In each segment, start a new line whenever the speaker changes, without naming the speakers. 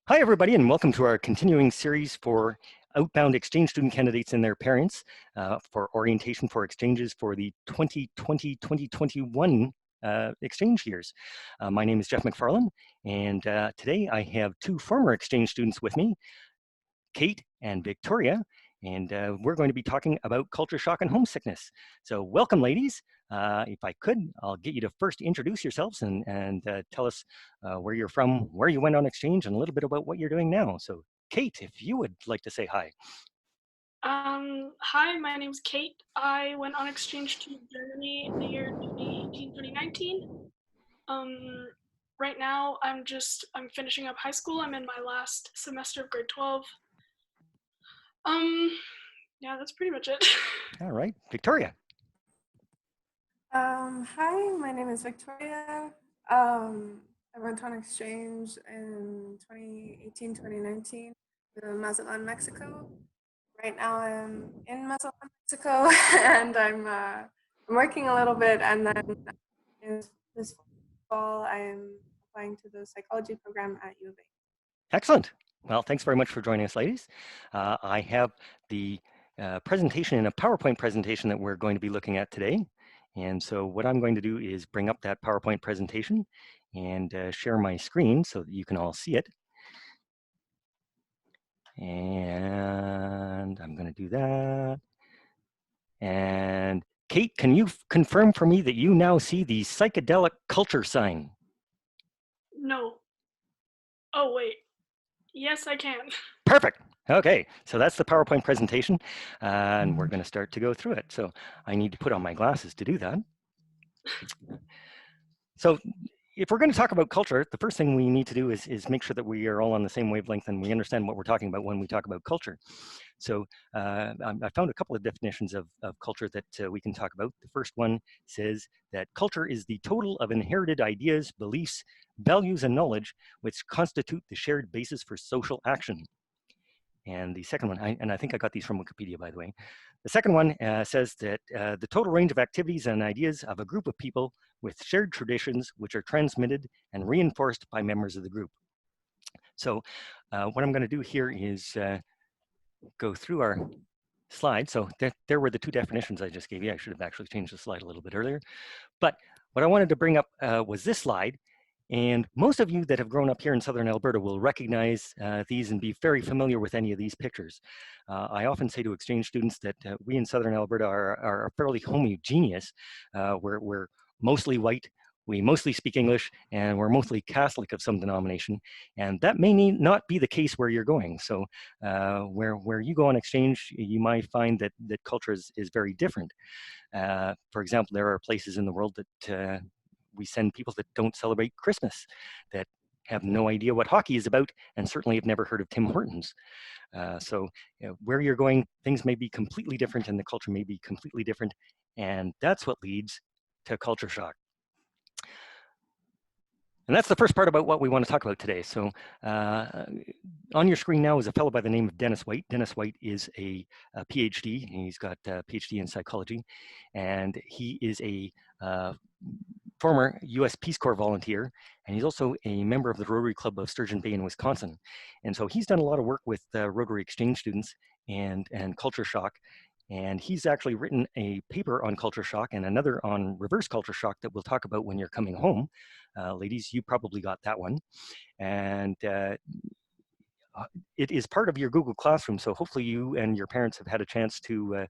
Hi, everybody, and welcome to our continuing series for outbound exchange student candidates and their parents for orientation for exchanges for the 2020-2021 exchange years. My name is Jeff McFarland, and today I have two former exchange students with me, Kate and Victoria, and we're going to be talking about culture shock and homesickness. So welcome, ladies. If I could, I'll get you to first introduce yourselves and tell us where you're from, where you went on exchange, and a little bit about what you're doing now. So Kate, if you would like to say hi.
Hi, my name's Kate. I went on exchange to Germany in the year 2018, 2019. Right now I'm finishing up high school. I'm in my last semester of grade 12. Um, yeah, that's pretty much it.
All right, Victoria.
Hi, my name is Victoria. I went on exchange in 2018, 2019 to Mazatlan, Mexico. Right now I'm in Mazatlan, Mexico, and I'm working a little bit, and then this fall I'm applying to the psychology program at U of A.
Excellent. Well, thanks very much for joining us, ladies. I have the presentation in a PowerPoint presentation that we're going to be looking at today. And so what I'm going to do is bring up that PowerPoint presentation and share my screen so that you can all see it. And I'm going to do that. And Kate, can you confirm for me that you now see the psychedelic culture sign?
No. Oh, wait. Yes, I can.
Perfect. Okay, so that's the PowerPoint presentation, and we're going to start to go through it. So I need to put on my glasses to do that. So if we're going to talk about culture, the first thing we need to do is make sure that we are all on the same wavelength and we understand what we're talking about when we talk about culture. So I found a couple of definitions of culture that we can talk about. The first one says that culture is the total of inherited ideas, beliefs, values, and knowledge which constitute the shared basis for social action. And the second one, and I think I got these from Wikipedia, by the way. The second one says that the total range of activities and ideas of a group of people with shared traditions which are transmitted and reinforced by members of the group. So what I'm going to do here is go through our slide. So there were the two definitions I just gave you. I should have actually changed the slide a little bit earlier. But what I wanted to bring up was this slide. And most of you that have grown up here in Southern Alberta will recognize these and be very familiar with any of these pictures. I often say to exchange students that we in Southern Alberta are fairly homogeneous. We're mostly white, we mostly speak English, and we're mostly Catholic of some denomination. And that may not be the case where you're going. So where you go on exchange, you might find that culture is very different. For example, there are places in the world that we send people that don't celebrate Christmas, that have no idea what hockey is about, and certainly have never heard of Tim Hortons. So where you're going, things may be completely different and the culture may be completely different. And that's what leads to culture shock. And that's the first part about what we want to talk about today. So on your screen now is a fellow by the name of Dennis White. Dennis White is a PhD. He's got a PhD in psychology, and he is a former U.S. Peace Corps volunteer, and he's also a member of the Rotary Club of Sturgeon Bay in Wisconsin. And so he's done a lot of work with Rotary exchange students and culture shock. And he's actually written a paper on culture shock and another on reverse culture shock that we'll talk about when you're coming home. Ladies, you probably got that one. And it is part of your Google Classroom, so hopefully you and your parents have had a chance to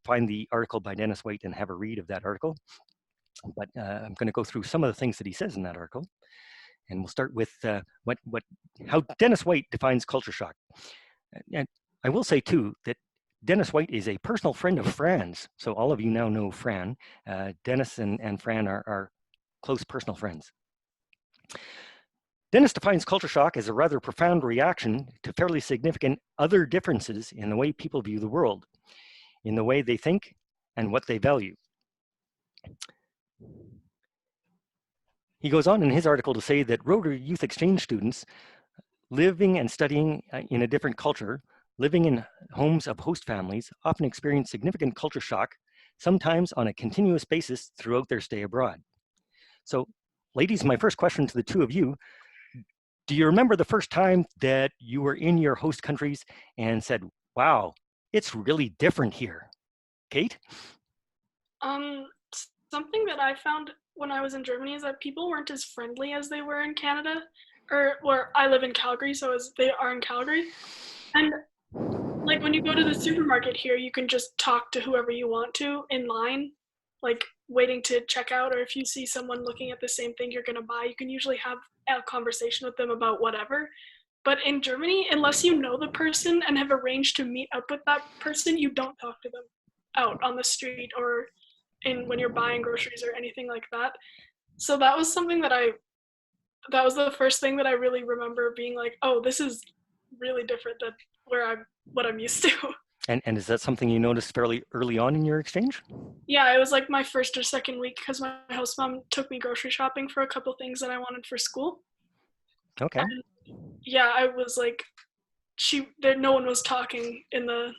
find the article by Dennis White and have a read of that article. But I'm going to go through some of the things that he says in that article. And we'll start with how Dennis White defines culture shock. And I will say, too, that Dennis White is a personal friend of Fran's. So all of you now know Fran. Dennis and Fran are close personal friends. Dennis defines culture shock as a rather profound reaction to fairly significant other differences in the way people view the world, in the way they think, and what they value. He goes on in his article to say that Rotary Youth Exchange students living and studying in a different culture, living in homes of host families, often experience significant culture shock, sometimes on a continuous basis throughout their stay abroad. So, ladies, my first question to the two of you, Do you remember the first time that you were in your host countries and said, wow, it's really different here? Kate?
Um, Something that I found when I was in Germany is that people weren't as friendly as they were in Canada, or where I live in Calgary, so as they are in Calgary. And like when you go to the supermarket here, you can just talk to whoever you want to in line, like waiting to check out, or if you see someone looking at the same thing you're gonna buy, you can usually have a conversation with them about whatever. But in Germany, unless you know the person and have arranged to meet up with that person, you don't talk to them out on the street or in when you're buying groceries or anything like that. So that was something that was the first thing that I really remember being like, oh, this is really different than where I'm what I'm used to.
And is that something you noticed fairly early on in your exchange?
Yeah, it was like my first or second week because my host mom took me grocery shopping for a couple things that I wanted for school.
Okay.
And yeah, I was like, there no one was talking in the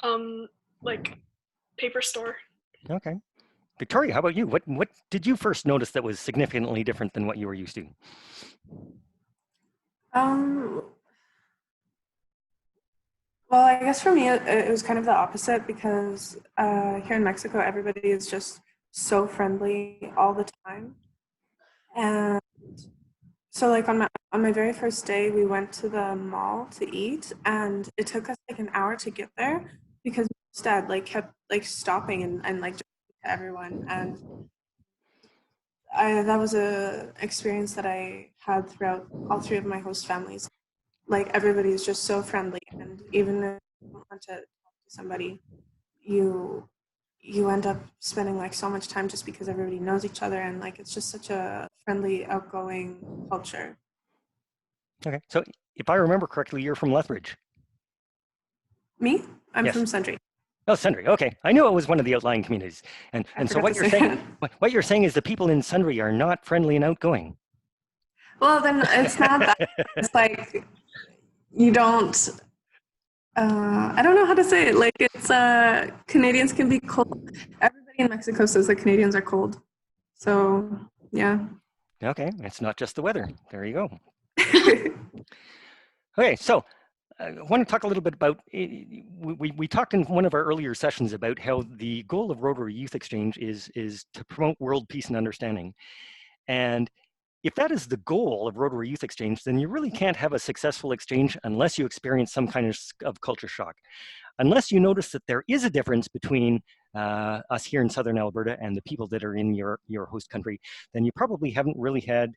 um like paper store.
Okay. Victoria, how about you? What did you first notice that was significantly different than what you were used to?
Um, well, I guess for me, it was kind of the opposite because here in Mexico, everybody is just so friendly all the time. And so, like on my very first day, we went to the mall to eat, and it took us like an hour to get there because my dad like kept like stopping and like just to everyone, and that was a experience that I had throughout all three of my host families. Like everybody is just so friendly, and even if you don't want to talk to somebody, you you end up spending like so much time just because everybody knows each other, and like it's just such a friendly, outgoing culture.
Okay. So if I remember correctly, you're from Lethbridge.
Me? I'm
Yes.
from Sundre.
Oh, Sundre. Okay. I knew it was one of the outlying communities. And
I
so
forgot
what
to
you're
say
saying,
that.
what you're saying is the people in Sundre are not friendly and outgoing.
Well, then it's not that. It's like you don't. I don't know how to say it. Like it's Canadians can be cold. Everybody in Mexico says that Canadians are cold. So yeah.
Okay. It's not just the weather. There you go. Okay. So I want to talk a little bit about, we talked in one of our earlier sessions about how the goal of Rotary Youth Exchange is to promote world peace and understanding. And if that is the goal of Rotary Youth Exchange, then you really can't have a successful exchange unless you experience some kind of culture shock. Unless you notice that there is a difference between us here in Southern Alberta and the people that are in your host country, then you probably haven't really had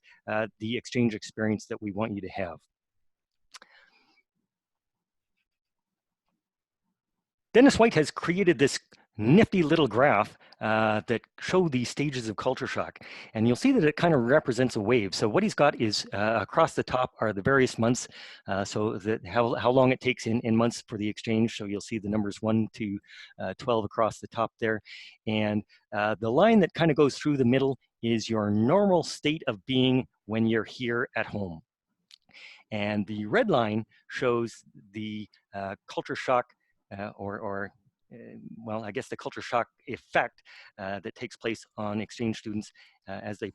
the exchange experience that we want you to have. Dennis White has created this nifty little graph that show the stages of culture shock. And you'll see that it kind of represents a wave. So what he's got is across the top are the various months. So that how long it takes in months for the exchange. So you'll see the numbers 1 to 12 across the top there. And the line that kind of goes through the middle is your normal state of being when you're here at home. And the red line shows the culture shock well, I guess the culture shock effect that takes place on exchange students as they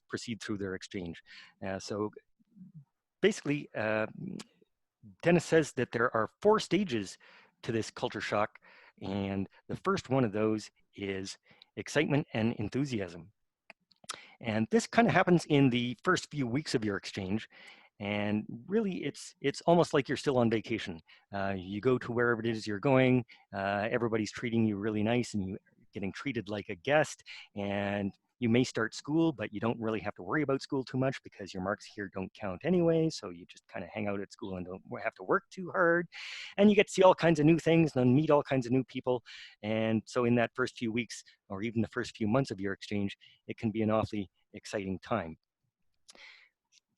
proceed through their exchange. So basically, Dennis says that there are 4 stages to this culture shock, and the first one of those is excitement and enthusiasm. And this kind of happens in the first few weeks of your exchange. And really, it's almost like you're still on vacation. You go to wherever it is you're going. Everybody's treating you really nice, and you're getting treated like a guest. And you may start school, but you don't really have to worry about school too much because your marks here don't count anyway. So you just kind of hang out at school and don't have to work too hard. And you get to see all kinds of new things and meet all kinds of new people. And so in that first few weeks, or even the first few months of your exchange, it can be an awfully exciting time.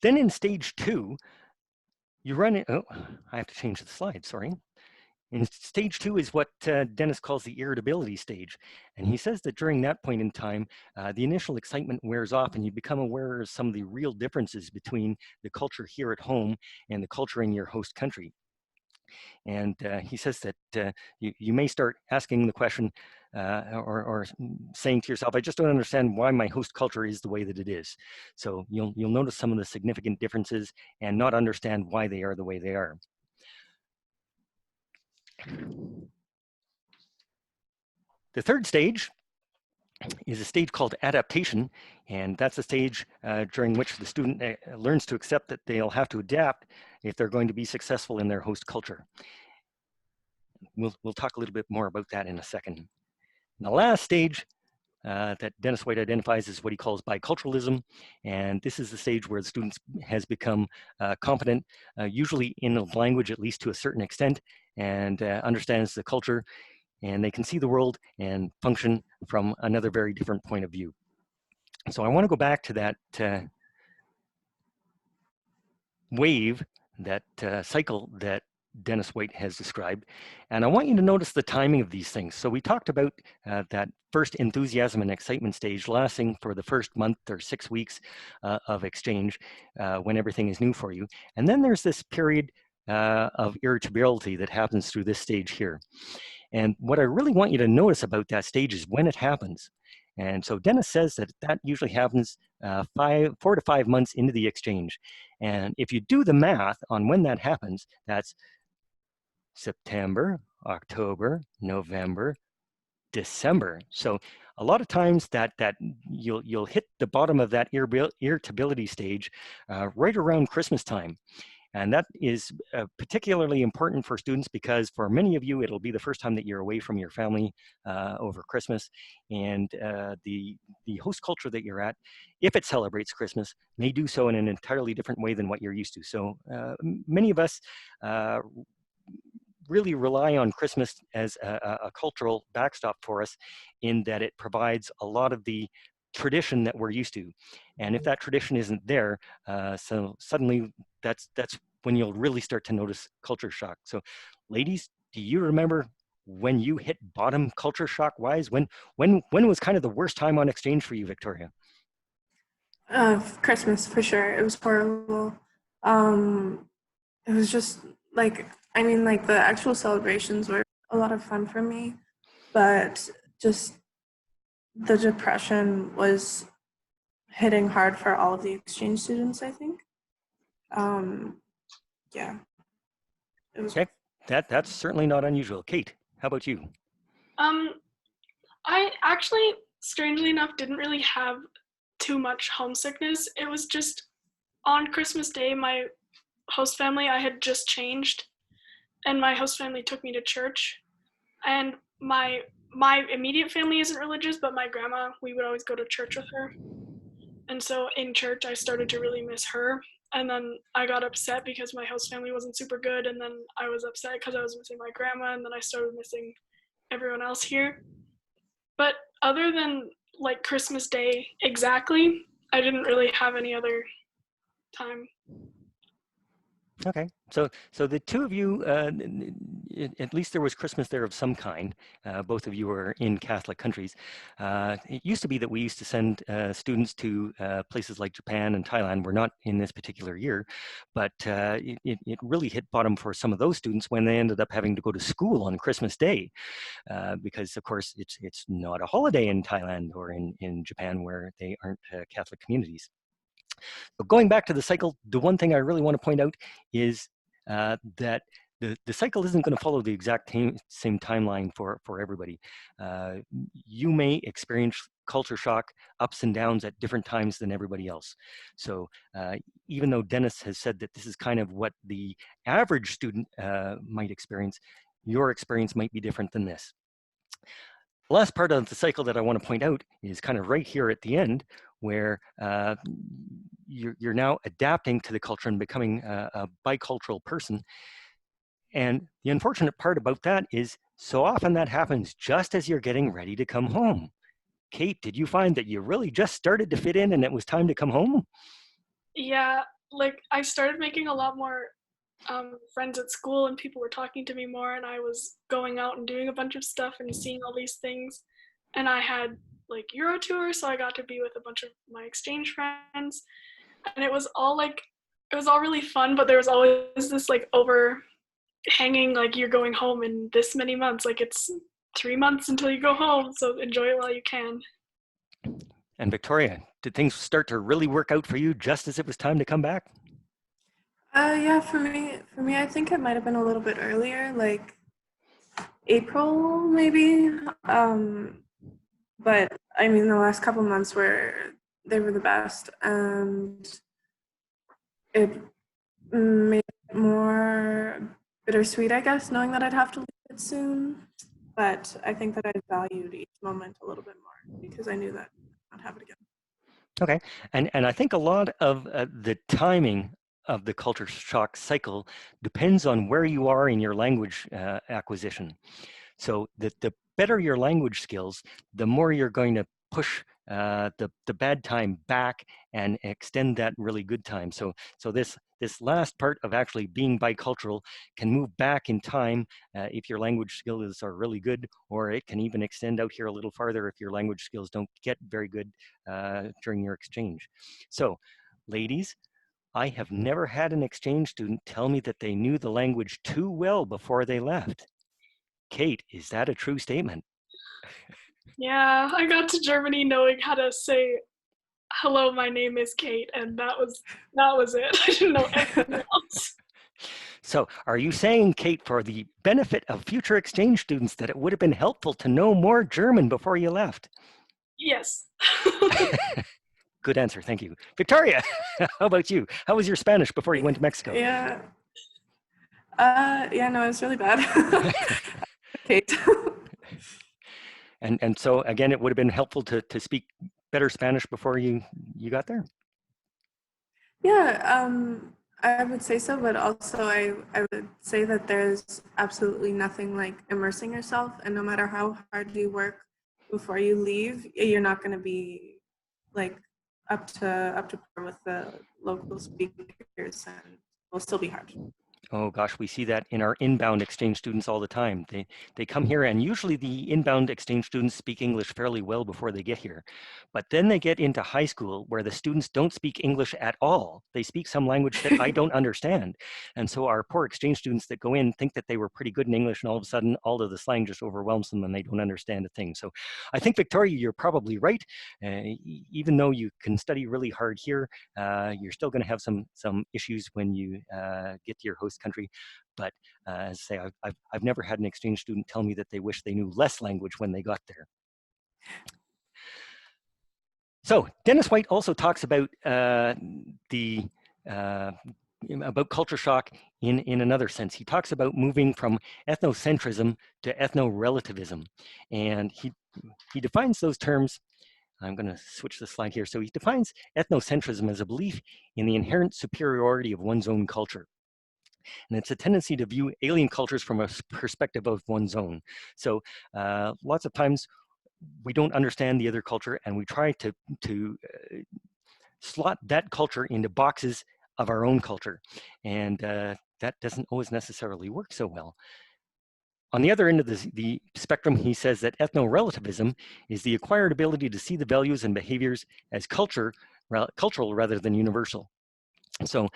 Then in stage 2, you run it. Oh, I have to change the slide, sorry. In stage 2 is what Dennis calls the irritability stage. And he says that during that point in time, the initial excitement wears off and you become aware of some of the real differences between the culture here at home and the culture in your host country. And he says that you may start asking the question, or saying to yourself, I just don't understand why my host culture is the way that it is. So you'll notice some of the significant differences and not understand why they are the way they are. The third stage is a stage called adaptation, and that's a stage during which the student learns to accept that they'll have to adapt if they're going to be successful in their host culture. We'll talk a little bit more about that in a second. And the last stage that Dennis White identifies is what he calls biculturalism, and this is the stage where the student has become competent, usually in a language at least to a certain extent, and understands the culture, and they can see the world and function from another very different point of view. So I want to go back to that wave, that cycle that Dennis White has described, and I want you to notice the timing of these things. So we talked about that first enthusiasm and excitement stage lasting for the first month or 6 weeks of exchange when everything is new for you. And then there's this period of irritability that happens through this stage here. And what I really want you to notice about that stage is when it happens. And so Dennis says that that usually happens 4 to 5 months into the exchange. And if you do the math on when that happens, that's September, October, November, December. So a lot of times that you'll hit the bottom of that irritability stage right around Christmas time. And that is particularly important for students because for many of you, it'll be the first time that you're away from your family over Christmas. And the host culture that you're at, if it celebrates Christmas, may do so in an entirely different way than what you're used to. So many of us really rely on Christmas as a cultural backstop for us in that it provides a lot of the tradition that we're used to. And if that tradition isn't there, so suddenly that's when you'll really start to notice culture shock. So ladies, do you remember when you hit bottom culture shock wise? When was kind of the worst time on exchange for you, Victoria?
Christmas, for sure. It was horrible. It was just like, I mean, like the actual celebrations were a lot of fun for me, but just the depression was hitting hard for all of the exchange students, I think. Yeah. It was.
Okay, that's certainly not unusual. Kate, how about you?
I actually, strangely enough, didn't really have too much homesickness. It was just on Christmas Day, my host family, I had just changed, and my host family took me to church. And my immediate family isn't religious, but my grandma, we would always go to church with her. And so in church, I started to really miss her. And then I got upset because my host family wasn't super good. And then I was upset because I was missing my grandma. And then I started missing everyone else here. But other than like Christmas Day exactly, I didn't really have any other time.
Okay, so the two of you, at least there was Christmas there of some kind. Both of you were in Catholic countries. It used to be that we used to send students to places like Japan and Thailand. We're not in this particular year, but it really hit bottom for some of those students when they ended up having to go to school on Christmas Day, because of course it's not a holiday in Thailand or in Japan where they aren't Catholic communities. But going back to the cycle, the one thing I really want to point out is that the cycle isn't going to follow the exact same timeline for everybody. You may experience culture shock, ups and downs at different times than everybody else. So even though Dennis has said that this is kind of what the average student might experience, your experience might be different than this. The last part of the cycle that I want to point out is kind of right here at the end, where you're now adapting to the culture and becoming a bicultural person. And the unfortunate part about that is so often that happens just as you're getting ready to come home. Kate, did you find that you really just started to fit in and it was time to come home?
Yeah, like I started making a lot more friends at school, and people were talking to me more, and I was going out and doing a bunch of stuff and seeing all these things. And I had like Euro tour, so I got to be with a bunch of my exchange friends, and it was all really fun, but there was always this like overhanging, like you're going home in this many months, like it's 3 months until you go home, so enjoy it while you can.
And Victoria, did things start to really work out for you just as it was time to come back?
Yeah, for me, I think it might have been a little bit earlier, like April maybe. But I mean, the last couple months they were the best, and it made it more bittersweet, I guess, knowing that I'd have to leave it soon. But I think that I valued each moment a little bit more because I knew that I'd not have it again.
Okay, and I think a lot of the timing of the culture shock cycle depends on where you are in your language acquisition. So the better your language skills, the more you're going to push the bad time back and extend that really good time. So this last part of actually being bicultural can move back in time if your language skills are really good, or it can even extend out here a little farther if your language skills don't get very good during your exchange. So, ladies, I have never had an exchange student tell me that they knew the language too well before they left. Kate, is that a true statement?
Yeah, I got to Germany knowing how to say hello, my name is Kate, and that was it. I didn't know anything else.
So are you saying, Kate, for the benefit of future exchange students, that it would have been helpful to know more German before you left?
Yes.
Good answer, thank you. Victoria, how about you? How was your Spanish before you went to Mexico?
Yeah. Yeah, no, it was really bad. Kate.
And so again, it would have been helpful to speak better Spanish before you got there?
Yeah, I would say so, but also I would say that there's absolutely nothing like immersing yourself, and no matter how hard you work before you leave, you're not going to be like up to par with the local speakers, and it'll still be hard.
Oh gosh, we see that in our inbound exchange students all the time. They come here, and usually the inbound exchange students speak English fairly well before they get here. But then they get into high school where the students don't speak English at all. They speak some language that I don't understand. And so our poor exchange students that go in think that they were pretty good in English, and all of a sudden all of the slang just overwhelms them and they don't understand a thing. So I think, Victoria, you're probably right. Even though you can study really hard here, you're still going to have some issues when you get to your host country. But as I say, I've never had an exchange student tell me that they wish they knew less language when they got there. So Dennis White also talks about about culture shock in another sense. He talks about moving from ethnocentrism to ethno-relativism, and he defines those terms. I'm going to switch the slide here. So he defines ethnocentrism as a belief in the inherent superiority of one's own culture. And it's a tendency to view alien cultures from a perspective of one's own. So lots of times we don't understand the other culture, and we try to slot that culture into boxes of our own culture. And that doesn't always necessarily work so well. On the other end of the spectrum, he says that ethno-relativism is the acquired ability to see the values and behaviors as cultural rather than universal. So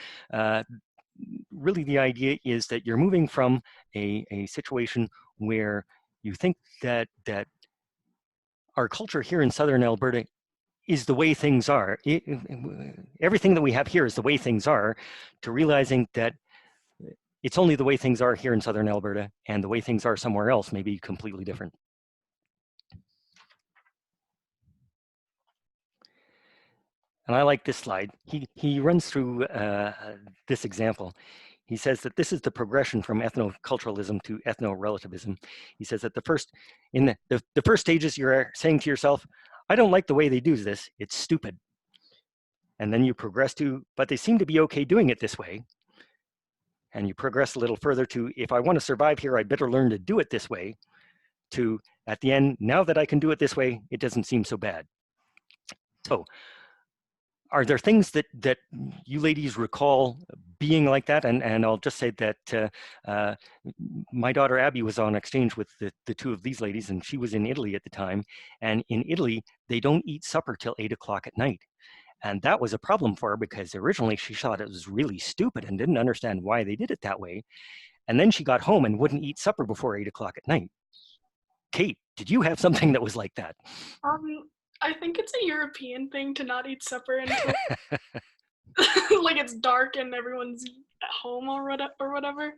really the idea is that you're moving from a situation where you think that our culture here in Southern Alberta is the way things are. Everything that we have here is the way things are, to realizing that it's only the way things are here in Southern Alberta, and the way things are somewhere else may be completely different. And I like this slide. He runs through this example. He says that this is the progression from ethnoculturalism to ethno-relativism. He says that in the first stages, you're saying to yourself, I don't like the way they do this, it's stupid. And then you progress to, but they seem to be okay doing it this way. And you progress a little further to, if I want to survive here, I better learn to do it this way, to, at the end, now that I can do it this way, it doesn't seem so bad. So, are there things that you ladies recall being like that? And I'll just say that my daughter Abby was on exchange with the two of these ladies, and she was in Italy at the time. And in Italy, they don't eat supper till 8 o'clock at night. And that was a problem for her because originally she thought it was really stupid and didn't understand why they did it that way. And then she got home and wouldn't eat supper before 8 o'clock at night. Kate, did you have something that was like that?
I think it's a European thing to not eat supper until like it's dark and everyone's at home or whatever.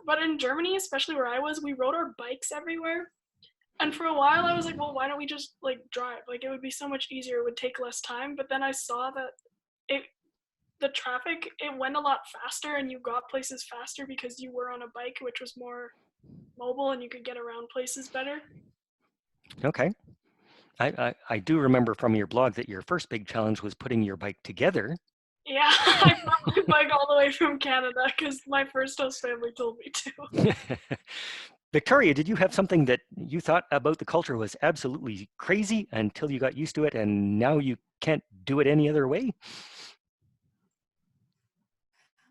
But in Germany, especially where I was, we rode our bikes everywhere. And for a while I was like, well, why don't we just like drive? Like it would be so much easier, it would take less time. But then I saw that it the traffic, it went a lot faster and you got places faster because you were on a bike, which was more mobile and you could get around places better.
Okay. I do remember from your blog that your first big challenge was putting your bike together.
Yeah, I brought my bike all the way from Canada because my first host family told me to.
Victoria, did you have something that you thought about the culture was absolutely crazy until you got used to it and now you can't do it any other way?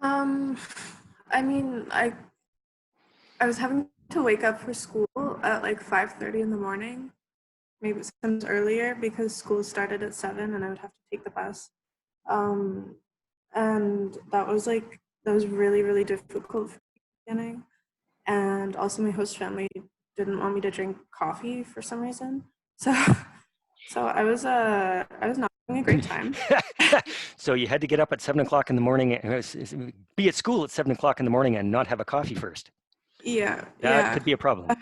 I mean, I was having to wake up for school at like 5:30 in the morning, maybe sometimes earlier because school started at 7 and I would have to take the bus. And that was really, really difficult for the beginning. And also my host family didn't want me to drink coffee for some reason. So I was not having a great time.
So you had to get up at 7 o'clock in the morning, be at school at 7 o'clock in the morning and not have a coffee first.
Yeah.
That could be a problem.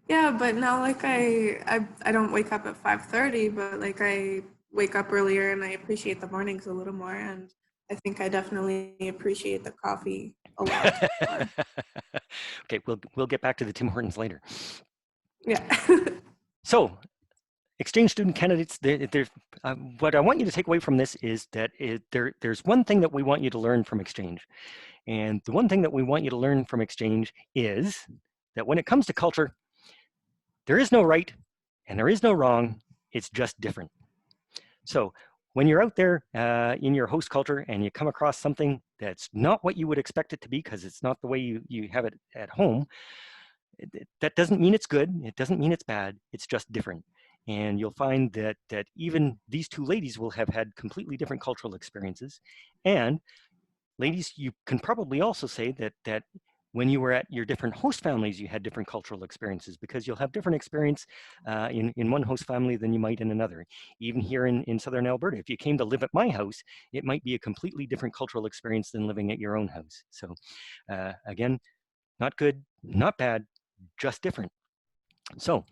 Yeah, but now like I don't wake up at 5:30, but like I wake up earlier and I appreciate the mornings a little more, and I think I definitely appreciate the coffee a lot more.
Okay, we'll get back to the Tim Hortons later.
Yeah.
So, exchange student candidates, what I want you to take away from this is that there's one thing that we want you to learn from exchange. And the one thing that we want you to learn from exchange is that when it comes to culture, there is no right and there is no wrong. It's just different. So when you're out there in your host culture and you come across something that's not what you would expect it to be because it's not the way you have it at home, that doesn't mean it's good. It doesn't mean it's bad. It's just different. And you'll find that even these two ladies will have had completely different cultural experiences. And ladies, you can probably also say that when you were at your different host families, you had different cultural experiences because you'll have different experience in one host family than you might in another. Even here in Southern Alberta, if you came to live at my house, it might be a completely different cultural experience than living at your own house. So again, not good, not bad, just different. So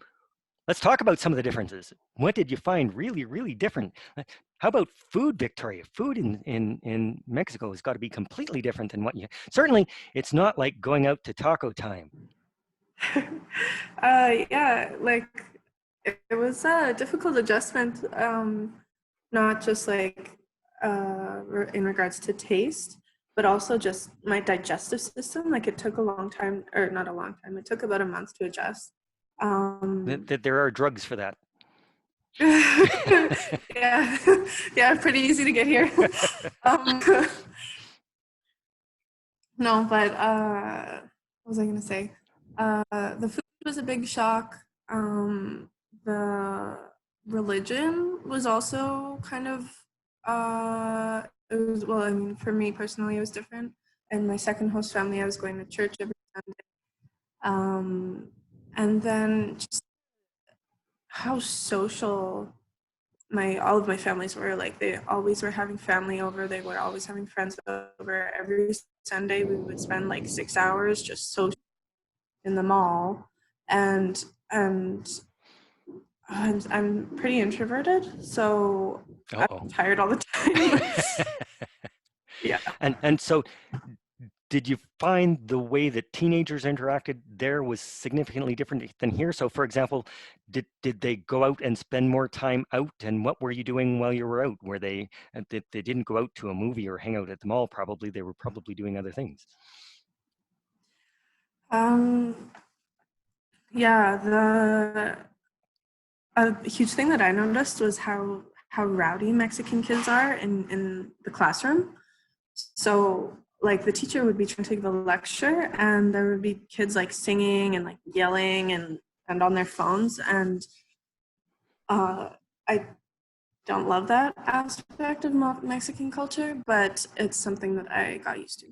let's talk about some of the differences. What did you find really, really different? How about food, Victoria? Food in Mexico has got to be completely different than what you, certainly it's not like going out to taco time.
Yeah, like it was a difficult adjustment, not just like in regards to taste, but also just my digestive system. Like it took a long time, or not a long time, it took about a month to adjust.
There are drugs for that.
Yeah, pretty easy to get here. No, but what was I gonna say? The food was a big shock. The religion was also kind of it was, well, I mean, for me personally, it was different. And my second host family, I was going to church every Sunday. And then just how social all of my families were. Like they always were having family over, they were always having friends over. Every Sunday we would spend like 6 hours just social in the mall, and I'm pretty introverted, so I'm tired all the time. Yeah.
And so did you find the way that teenagers interacted there was significantly different than here? So for example, did they go out and spend more time out, and what were you doing while you were out? Were they didn't go out to a movie or hang out at the mall, probably they were probably doing other things.
Yeah, a huge thing that I noticed was how rowdy Mexican kids are in the classroom. So like the teacher would be trying to give a lecture and there would be kids like singing and like yelling and on their phones, and I don't love that aspect of Mexican culture, but it's something that I got used to.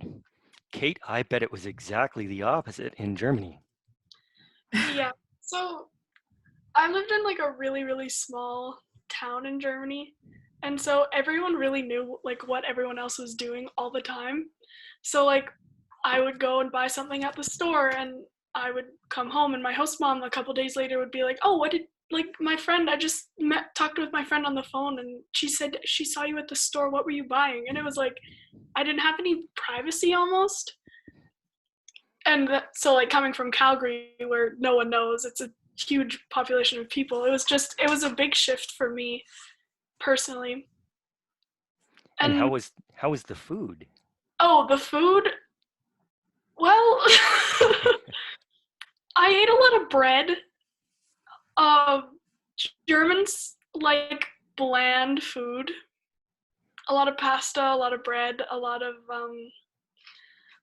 Kate, I bet it was exactly the opposite in Germany.
Yeah. So I lived in like a really, really small town in Germany. And so everyone really knew like what everyone else was doing all the time. So like I would go and buy something at the store and I would come home and my host mom a couple days later would be like, "Oh, what did like my friend I just talked with my friend on the phone and she said she saw you at the store. What were you buying?" And it was like I didn't have any privacy almost. And so like coming from Calgary where no one knows, it's a huge population of people. It was a big shift for me personally.
And
And
how was the food?
oh, the food. Well, I ate a lot of bread. Uh, Germans like bland food. A lot of pasta, a lot of bread, a lot of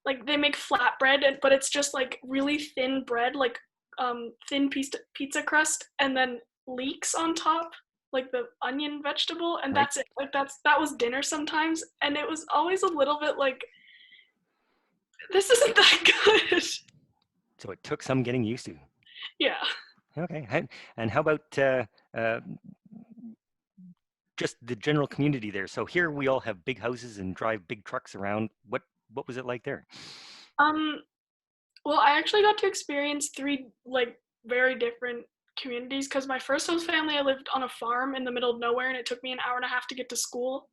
like they make flatbread, but it's just like really thin bread, like thin pizza crust, and then leeks on top, like the onion vegetable, and
Right.
that's it. Like that was dinner sometimes, and it was always a little bit like this isn't that good.
So it took some getting used to.
Yeah.
Okay. And how about uh, just the general community there? So here we all have big houses and drive big trucks around. What was it like there?
Um. Well, I actually got to experience three like very different communities because my first host family I lived on a farm in the middle of nowhere, and it took me an hour and a half to get to school.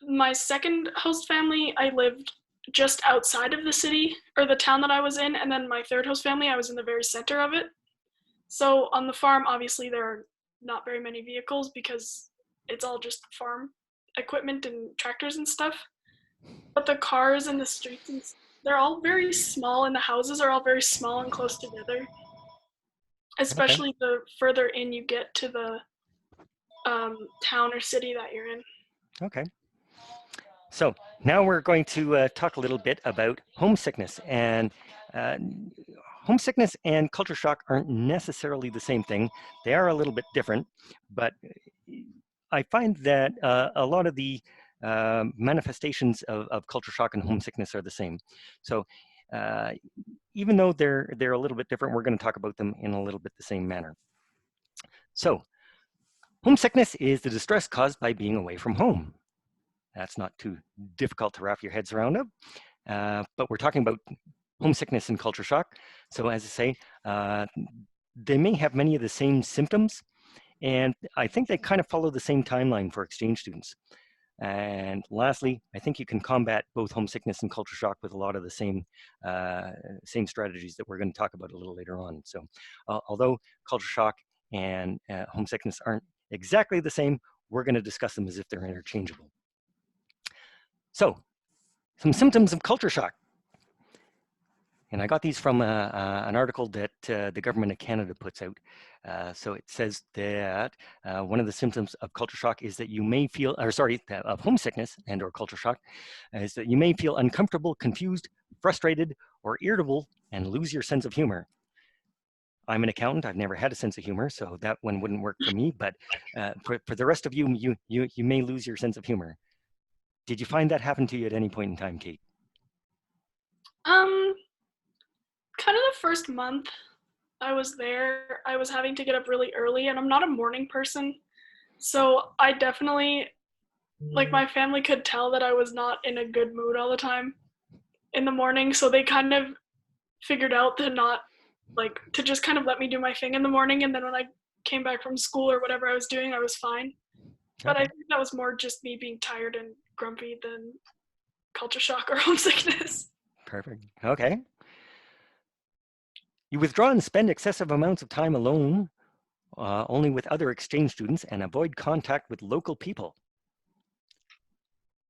My second host family, I lived just outside of the city or the town that I was in, and then my third host family, I was in the very center of it. So on the farm, obviously there are not very many vehicles because it's all just farm equipment and tractors and stuff. But the cars and the streets and they're all very small, and the houses are all very small and close together.
Okay.
Especially the further in you get to the town or city that you're in.
Okay. So now we're going to talk a little bit about homesickness. And uh, homesickness and culture shock aren't necessarily the same thing. They are a little bit different, but I find that a lot of the manifestations of culture shock and homesickness are the same. So uh, even though they're a little bit different, we're going to talk about them in a little bit the same manner. So homesickness is the distress caused by being away from home. That's not too difficult to wrap your heads around it. But we're talking about homesickness and culture shock. So as I say, they may have many of the same symptoms, and I think they kind of follow the same timeline for exchange students. And lastly, I think you can combat both homesickness and culture shock with a lot of the same strategies that we're going to talk about a little later on. So although culture shock and homesickness aren't exactly the same, we're going to discuss them as if they're interchangeable. So some symptoms of culture shock. And I got these from an article that the government of Canada puts out. So it says that one of the symptoms of culture shock is that you may feel, or sorry, of homesickness and or culture shock, is that you may feel uncomfortable, confused, frustrated, or irritable and lose your sense of humor. I'm an accountant. I've never had a sense of humor, so that one wouldn't work for me. But for the rest of you, you may lose your sense of humor. Did you find that happen to you at any point in time, Kate?
Um, Kind of the first month I was there, I was having to get up really early, and I'm not a morning person. So I definitely, like, my family could tell that I was not in a good mood all the time in the morning. So they kind of figured out to not, like, to just kind of let me do my thing in the morning. And then when I came back from school or whatever I was doing, I was fine. But I
Okay,
think that was more just me being tired and grumpy than culture shock or homesickness.
perfect. Okay. You withdraw and spend excessive amounts of time alone, only with other exchange students, and avoid contact with local people.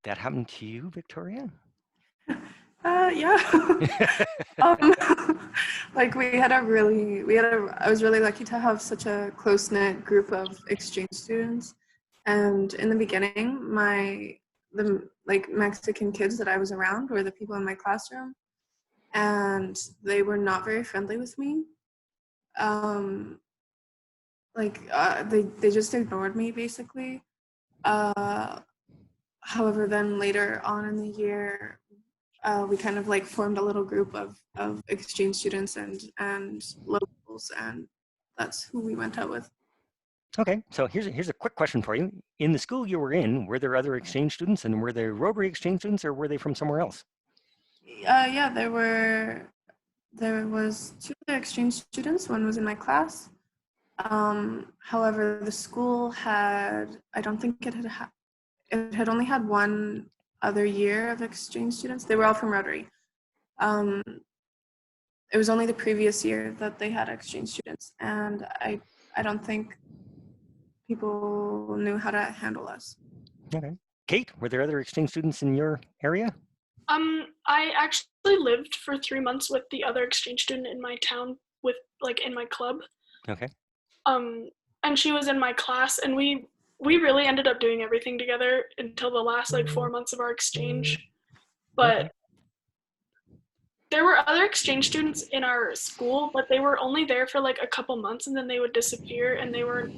That happened to you, Victoria?
Yeah. um, like I was really lucky to have such a close knit group of exchange students. And in the beginning, the like Mexican kids that I was around were the people in my classroom, and they were not very friendly with me. Um, they just ignored me basically. Uh, However, then later on in the year, we kind of like formed a little group of exchange students and locals, and that's who we went out with.
Okay, so here's a quick question for you. In the school you were in, were there other exchange students, and were they Rotary exchange students, or were they from somewhere else?
Yeah, there was two other exchange students. One was in my class. However, the school had, I don't think it had only had one other year of exchange students. They were all from Rotary. It was only the previous year that they had exchange students, and I don't think people knew how to handle us.
Okay. Kate, were there other exchange students in your area?
I actually lived for 3 months with the other exchange student in my town with like in my club.
Okay.
And she was in my class, and we really ended up doing everything together until the last like 4 months of our exchange. But
Okay.
there were other exchange students in our school, but they were only there for like a couple months, and then they would disappear, and they were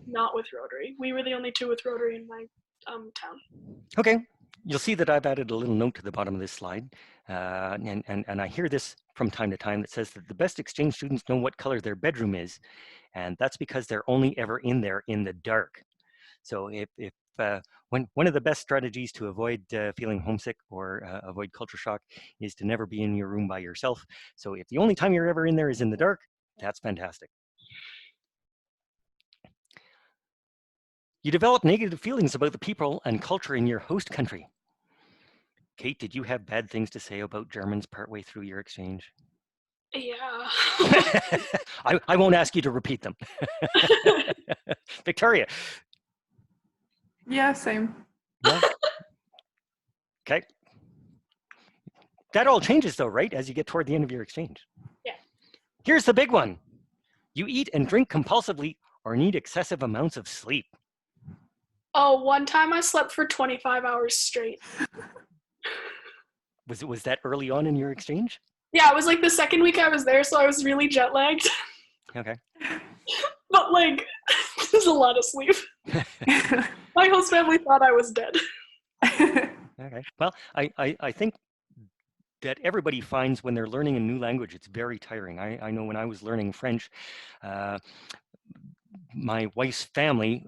not with Rotary. We were the only two with Rotary in my town.
Okay. You'll see that I've added a little note to the bottom of this slide, and I hear this from time to time that says that the best exchange students know what color their bedroom is, and that's because they're only ever in there in the dark. So one of the best strategies to avoid feeling homesick or avoid culture shock is to never be in your room by yourself. So if the only time you're ever in there is in the dark, that's fantastic. You develop negative feelings about the people and culture in your host country. Kate, did you have bad things to say about Germans partway through your exchange?
Yeah.
I won't ask you to repeat them. Victoria.
Yeah, same.
Yeah. Okay. That all changes though, right? As you get toward the end of your exchange.
Yeah.
Here's the big one. You eat and drink compulsively or need excessive amounts of sleep.
Oh, one time I slept for 25 hours straight.
Was that early on in your exchange?
Yeah, it was like the second week I was there, so I was really jet lagged.
Okay.
But like, there's a lot of sleep. My host family thought I was dead.
Okay. Well, I think that everybody finds when they're learning a new language, it's very tiring. I know when I was learning French, my wife's family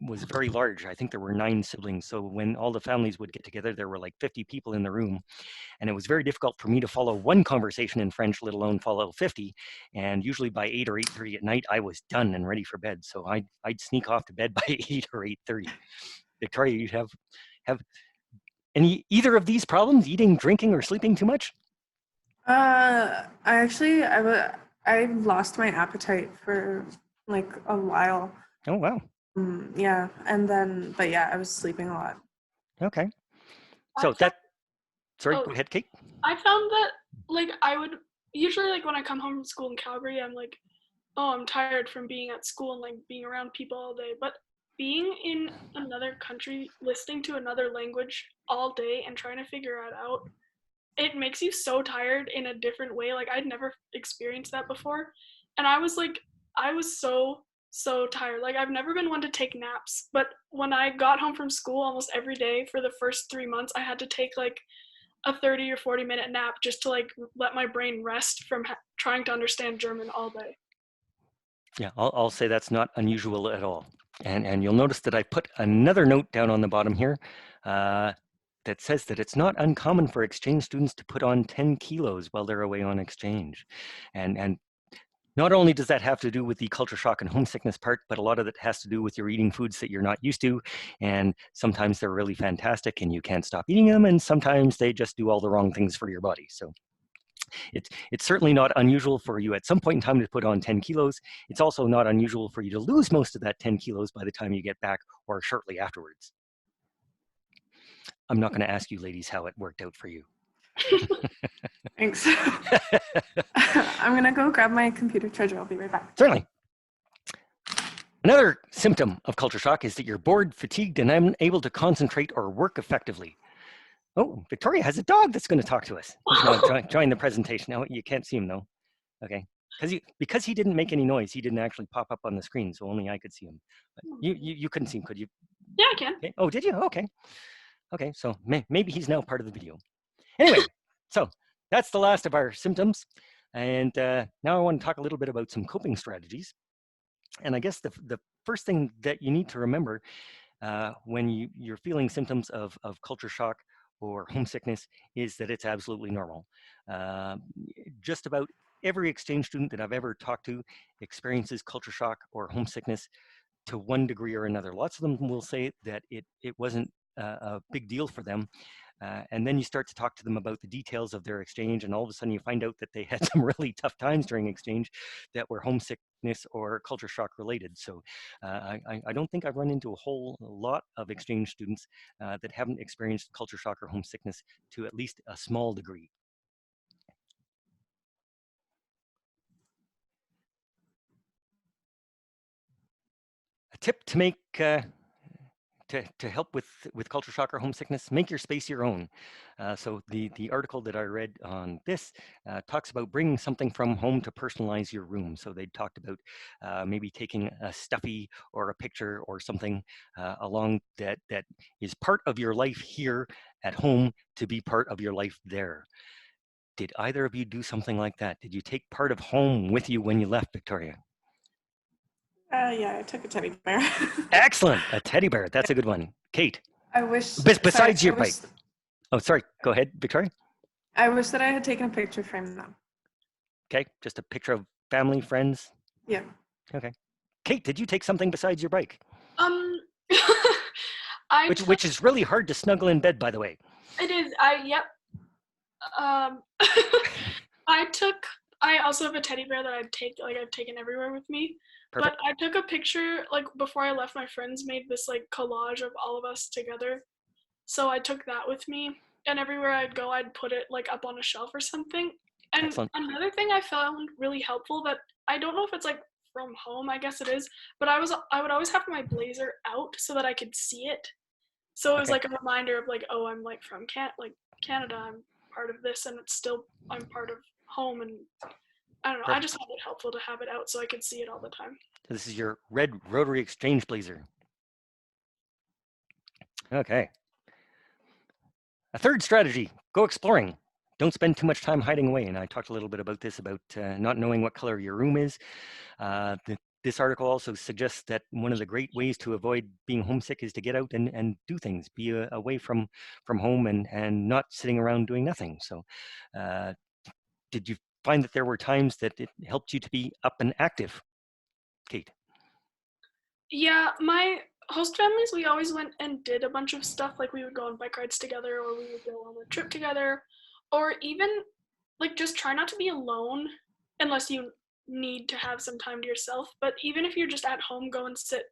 was very large. I think there were 9 siblings. So when all the families would get together, there were like 50 people in the room. And it was very difficult for me to follow one conversation in French, let alone follow 50. And usually by 8 or 8:30 at night, I was done and ready for bed. So I'd sneak off to bed by 8 or 8:30. Victoria, you have either of these problems, eating, drinking, or sleeping too much?
I lost my appetite for like a while.
Oh, wow.
Yeah, but yeah, I was sleeping a lot.
Okay. So sorry, go ahead, Kate.
I found that like I would usually like when I come home from school in Calgary, I'm like, oh, I'm tired from being at school and like being around people all day. But being in another country, listening to another language all day and trying to figure it out, it makes you so tired in a different way. Like I'd never experienced that before. And I was so tired. Like I've never been one to take naps, but when I got home from school almost every day for the first 3 months, I had to take like a 30 or 40-minute nap just to like let my brain rest from trying to understand German all day.
Yeah, I'll say that's not unusual at all. And you'll notice that I put another note down on the bottom here that says that it's not uncommon for exchange students to put on 10 kilos while they're away on exchange. And not only does that have to do with the culture shock and homesickness part, but a lot of it has to do with your eating foods that you're not used to. And sometimes they're really fantastic and you can't stop eating them. And sometimes they just do all the wrong things for your body. So it's certainly not unusual for you at some point in time to put on 10 kilos. It's also not unusual for you to lose most of that 10 kilos by the time you get back or shortly afterwards. I'm not going to ask you ladies how it worked out for you.
Thanks. I'm going to go grab my computer charger. I'll be right back.
Certainly. Another symptom of culture shock is that you're bored, fatigued, and unable to concentrate or work effectively. Oh, Victoria has a dog that's going to talk to us. He's now join the presentation. Now you can't see him though. Okay, because he didn't make any noise, he didn't actually pop up on the screen, so only I could see him. But you couldn't see him, could you?
Yeah, I can.
Okay. Oh, did you? Okay. Okay, so maybe he's now part of the video. Anyway, so that's the last of our symptoms. And now I want to talk a little bit about some coping strategies. And I guess the first thing that you need to remember when you're feeling symptoms of culture shock or homesickness is that it's absolutely normal. Uh, just about every exchange student that I've ever talked to experiences culture shock or homesickness to one degree or another. Lots of them will say that it wasn't a big deal for them. And then you start to talk to them about the details of their exchange, and all of a sudden you find out that they had some really tough times during exchange that were homesickness or culture shock related. So I don't think I've run into a whole lot of exchange students that haven't experienced culture shock or homesickness to at least a small degree. A tip to make to help with culture shock or homesickness, make your space your own. So the article that I read on this talks about bringing something from home to personalize your room. So they talked about maybe taking a stuffy or a picture or something along that is part of your life here at home to be part of your life there. Did either of you do something like that? Did you take part of home with you when you left, Victoria?
Yeah, I took a teddy bear.
Excellent, a teddy bear. That's a good one. Kate.
I wish.
Besides
sorry,
your bike. Oh, sorry. Go ahead, Victoria.
I wish that I had taken a picture frame though.
Okay, just a picture of family, friends.
Yeah.
Okay. Kate, did you take something besides your bike? Which is really hard to snuggle in bed, by the way.
It is. Yep. I also have a teddy bear that I've taken everywhere with me. Perfect. But I took a picture, like, before I left. My friends made this, like, collage of all of us together. So I took that with me, and everywhere I'd go, I'd put it, like, up on a shelf or something. And Excellent. Another thing I found really helpful that I don't know if it's, like, from home, I guess it is, but I would always have my blazer out so that I could see it. So it was like a reminder of, like, oh, I'm, like, from Canada, I'm part of this, and I'm part of home, and I don't know. Perfect. I just found it helpful to have it out so I could see it all the time.
This is your red Rotary Exchange blazer. Okay. A third strategy, go exploring. Don't spend too much time hiding away. And I talked a little bit about this, about not knowing what color your room is. This article also suggests that one of the great ways to avoid being homesick is to get out and do things, be away from home and not sitting around doing nothing. So did you find that there were times that it helped you to be up and active, Kate?
Yeah, my host families, we always went and did a bunch of stuff. Like, we would go on bike rides together, or we would go on a trip together, or even, like, just try not to be alone unless you need to have some time to yourself. But even if you're just at home, go and sit.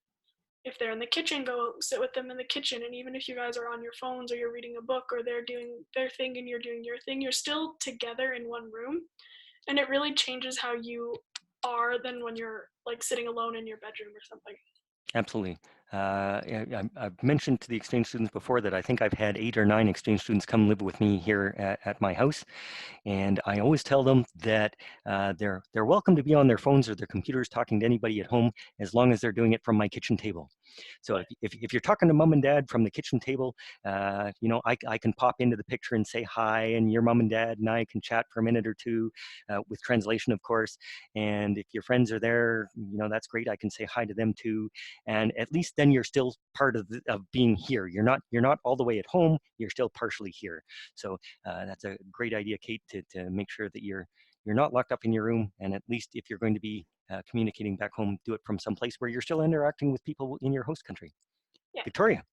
If they're in the kitchen, go sit with them in the kitchen. And even if you guys are on your phones, or you're reading a book, or they're doing their thing and you're doing your thing, you're still together in one room. And it really changes how you are than when you're, like, sitting alone in your bedroom or something.
Absolutely. I've mentioned to the exchange students before that I think I've had 8 or 9 exchange students come live with me here at my house. And I always tell them that they're welcome to be on their phones or their computers talking to anybody at home, as long as they're doing it from my kitchen table. So if you're talking to mom and dad from the kitchen table, you know, I can pop into the picture and say hi, and your mom and dad and I can chat for a minute or two with translation, of course. And if your friends are there, you know, that's great. I can say hi to them too. And at least then you're still part of being here. You're not all the way at home. You're still partially here. So that's a great idea, Kate, to make sure that you're not locked up in your room. And at least if you're going to be communicating back home, do it from some place where you're still interacting with people in your host country. Yeah. Victoria,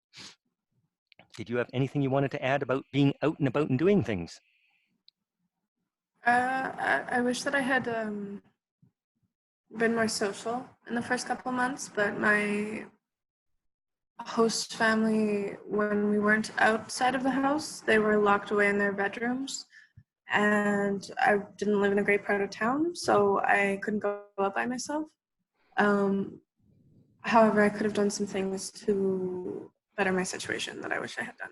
did you have anything you wanted to add about being out and about and doing things?
I wish that I had been more social in the first couple of months, but my host family, when we weren't outside of the house, they were locked away in their bedrooms, and I didn't live in a great part of town, so I couldn't go out by myself. However, I could have done some things to better my situation that I wish I had done.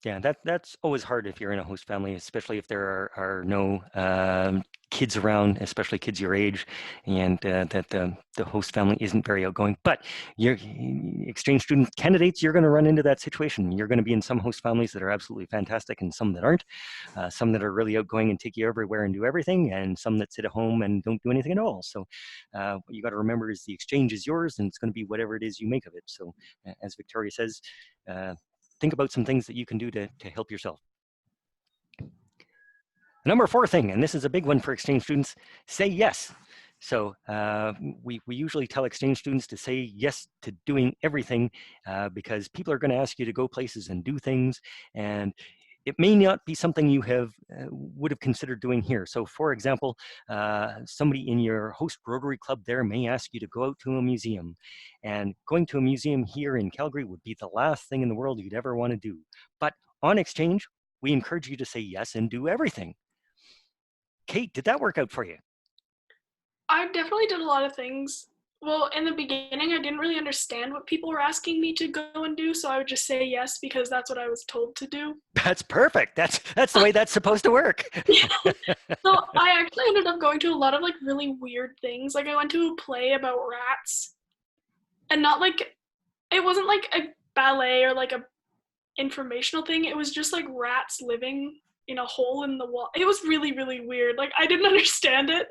Yeah, that's always hard if you're in a host family, especially if there are no kids around, especially kids your age, and that the host family isn't very outgoing. But you're exchange student candidates, you're going to run into that situation. You're going to be in some host families that are absolutely fantastic, and some that aren't. Some that are really outgoing and take you everywhere and do everything, and some that sit at home and don't do anything at all. So what you got to remember is the exchange is yours, and it's going to be whatever it is you make of it. So as Victoria says. Think about some things that you can do to help yourself. The number 4 thing, and this is a big one for exchange students, say yes. So we usually tell exchange students to say yes to doing everything because people are going to ask you to go places and do things, and it may not be something you would have considered doing here. So for example, somebody in your host Rotary Club there may ask you to go out to a museum. And going to a museum here in Calgary would be the last thing in the world you'd ever want to do. But on exchange, we encourage you to say yes and do everything. Kate, did that work out for you?
I definitely did a lot of things. Well, in the beginning, I didn't really understand what people were asking me to go and do, so I would just say yes because that's what I was told to do.
That's perfect. That's the way that's supposed to work.
Yeah. So I actually ended up going to a lot of like really weird things. Like I went to a play about rats, and not like it wasn't like a ballet or like a informational thing. It was just like rats living in a hole in the wall. It was really, really weird. Like I didn't understand it,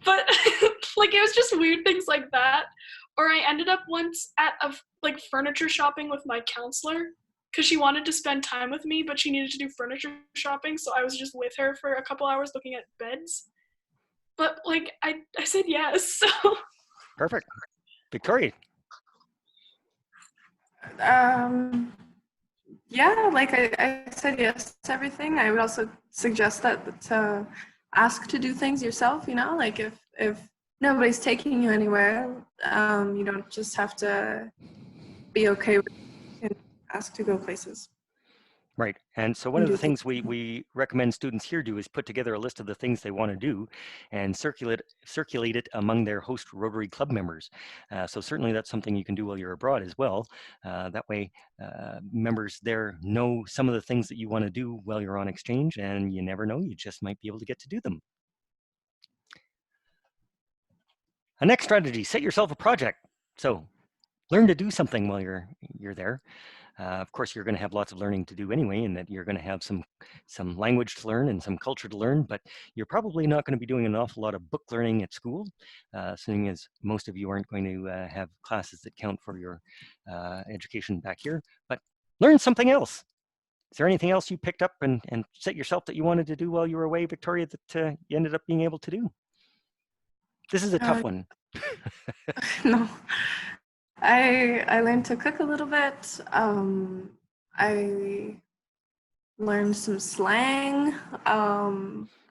but like it was just weird things like that. Or I ended up once at a like furniture shopping with my counselor because she wanted to spend time with me, but she needed to do furniture shopping, so I was just with her for a couple hours looking at beds. But like I said yes. So
Perfect. Victoria.
Yeah, like I said yes to everything. I would also suggest that to ask to do things yourself, you know, like if nobody's taking you anywhere, you don't just have to be okay with and ask to go places.
Right. And so one of the things we recommend students here do is put together a list of the things they want to do and circulate it among their host Rotary Club members. So certainly that's something you can do while you're abroad as well. That way members there know some of the things that you want to do while you're on exchange, and you never know, you just might be able to get to do them. A next strategy, set yourself a project. So learn to do something while you're there. Of course, you're going to have lots of learning to do anyway, and that you're going to have some language to learn and some culture to learn, but you're probably not going to be doing an awful lot of book learning at school, seeing as most of you aren't going to have classes that count for your education back here, but learn something else. Is there anything else you picked up and set yourself that you wanted to do while you were away, Victoria, that you ended up being able to do? This is a tough one.
No. I learned to cook a little bit. I learned some slang.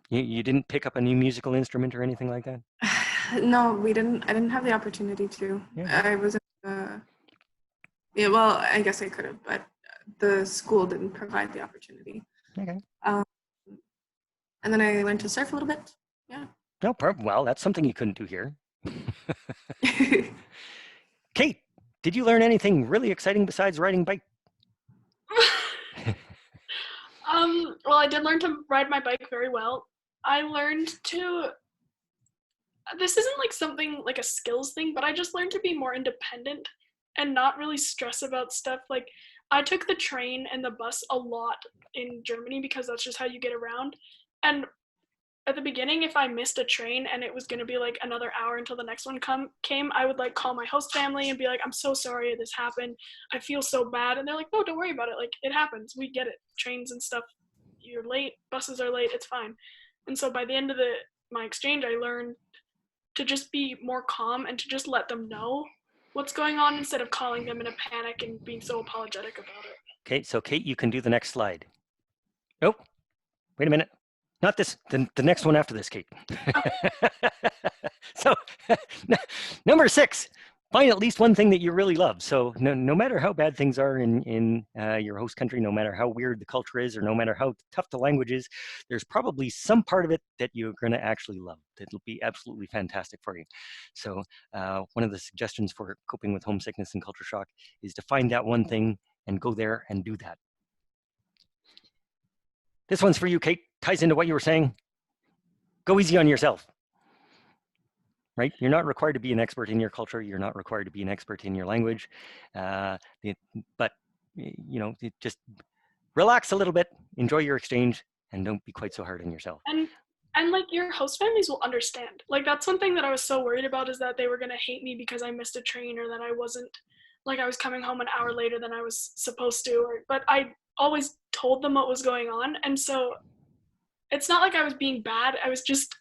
You didn't pick up a new musical instrument or anything like that?
No, we didn't. I didn't have the opportunity to.
Yeah.
I was yeah, well, I guess I could have, but the school didn't provide the opportunity.
Okay.
And then I learned to surf a little bit. Yeah.
No problem. Well, that's something you couldn't do here. Kate, did you learn anything really exciting besides riding bike?
well, I did learn to ride my bike very well. I learned to, this isn't like something like a skills thing, but I just learned to be more independent and not really stress about stuff. Like I took the train and the bus a lot in Germany because that's just how you get around. And at the beginning, if I missed a train and it was going to be like another hour until the next one came, I would like call my host family and be like, I'm so sorry this happened. I feel so bad. And they're like, no, don't worry about it. Like it happens. We get it. Trains and stuff, you're late. Buses are late. It's fine. And so by the end of my exchange, I learned to just be more calm and to just let them know what's going on instead of calling them in a panic and being so apologetic about it.
Okay, so Kate, you can do the next slide. Oh, wait a minute. Not this, the next one after this, Kate. So number 6, find at least one thing that you really love. So no matter how bad things are in your host country, no matter how weird the culture is, or no matter how tough the language is, there's probably some part of it that you're going to actually love. That'll be absolutely fantastic for you. So one of the suggestions for coping with homesickness and culture shock is to find that one thing and go there and do that. This one's for you, Kate. Ties into what you were saying. Go easy on yourself. Right? You're not required to be an expert in your culture. You're not required to be an expert in your language. But, you know, just relax a little bit, enjoy your exchange, and don't be quite so hard on yourself.
And like your host families will understand. Like that's one thing that I was so worried about, is that they were gonna hate me because I missed a train, or that I wasn't, like I was coming home an hour later than I was supposed to. But I always told them what was going on, and so it's not like I was being bad. I was just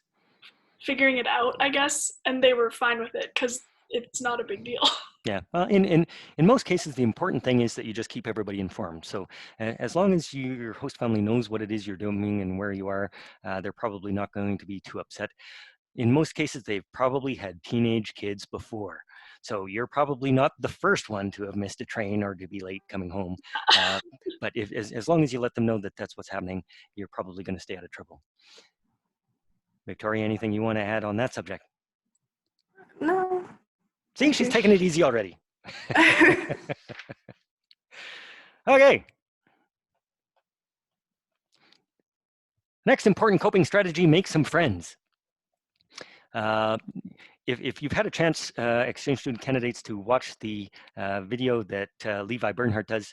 figuring it out, I guess, and they were fine with it because it's not a big deal.
Yeah, well, in most cases, the important thing is that you just keep everybody informed. So as long as your host family knows what it is you're doing and where you are, they're probably not going to be too upset. In most cases, they've probably had teenage kids before. So you're probably not the first one to have missed a train or to be late coming home. But as long as you let them know that that's what's happening, you're probably going to stay out of trouble. Victoria, anything you want to add on that subject?
No.
See, she's taking it easy already. Okay. Next important coping strategy, make some friends. If you've had a chance, exchange student candidates, to watch the video that Levi Bernhardt does,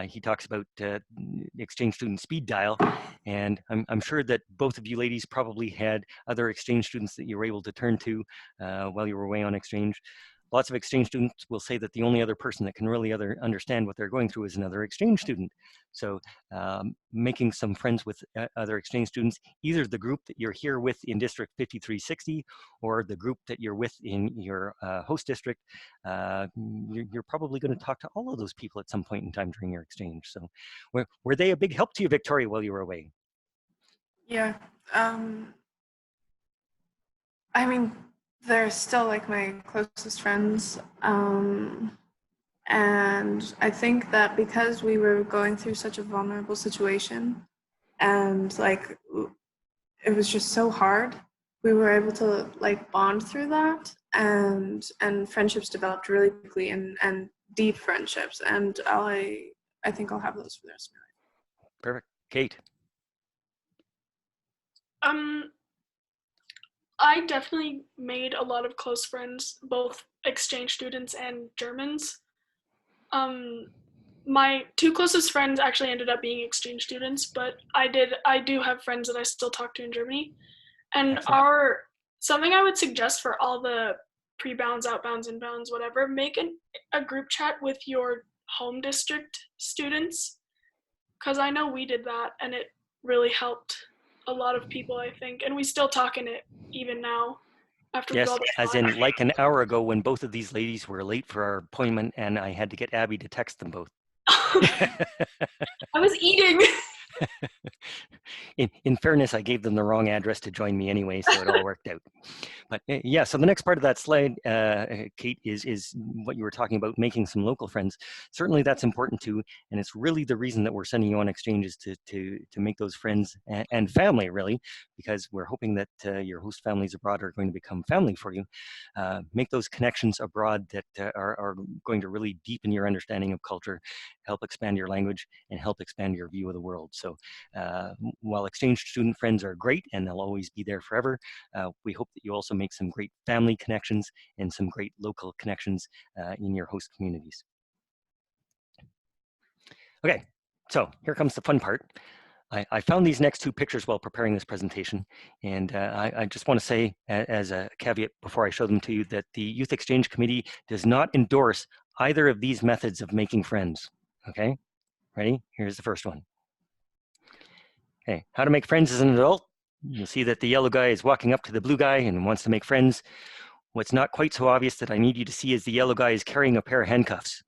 he talks about exchange student speed dial. And I'm sure that both of you ladies probably had other exchange students that you were able to turn to while you were away on exchange. Lots of exchange students will say that the only other person that can really understand what they're going through is another exchange student. So making some friends with other exchange students, either the group that you're here with in District 5360 or the group that you're with in your host district, you're probably going to talk to all of those people at some point in time during your exchange. So were they a big help to you, Victoria, while you were away?
Yeah. I mean, they're still like my closest friends. And I think that because we were going through such a vulnerable situation and like it was just so hard, we were able to like bond through that, and friendships developed really quickly, and deep friendships. And I think I'll have those for the rest of my life.
Perfect. Kate?
I definitely made a lot of close friends, both exchange students and Germans. My two closest friends actually ended up being exchange students, but I do have friends that I still talk to in Germany. And something I would suggest for all the pre-bounds, outbounds, inbounds, whatever, make a group chat with your home district students, because I know we did that and it really helped a lot of people, I think, and we still talk in it even now.
Yes, as in like an hour ago when both of these ladies were late for our appointment and I had to get Abby to text them both.
I was eating.
In fairness, I gave them the wrong address to join me anyway, so it all worked out. But yeah, so the next part of that slide, Kate, is what you were talking about, making some local friends. Certainly that's important too, and it's really the reason that we're sending you on exchanges to make those friends and family, really, because we're hoping that your host families abroad are going to become family for you. Make those connections abroad that are going to really deepen your understanding of culture, help expand your language, and help expand your view of the world. So while exchange student friends are great and they'll always be there forever, we hope that you also make some great family connections and some great local connections in your host communities. Okay, so here comes the fun part. I found these next two pictures while preparing this presentation, and I just want to say as a caveat before I show them to you that the Youth Exchange Committee does not endorse either of these methods of making friends. Okay, ready? Here's the first one. Okay, how to make friends as an adult. You'll see that the yellow guy is walking up to the blue guy and wants to make friends. What's not quite so obvious that I need you to see is the yellow guy is carrying a pair of handcuffs.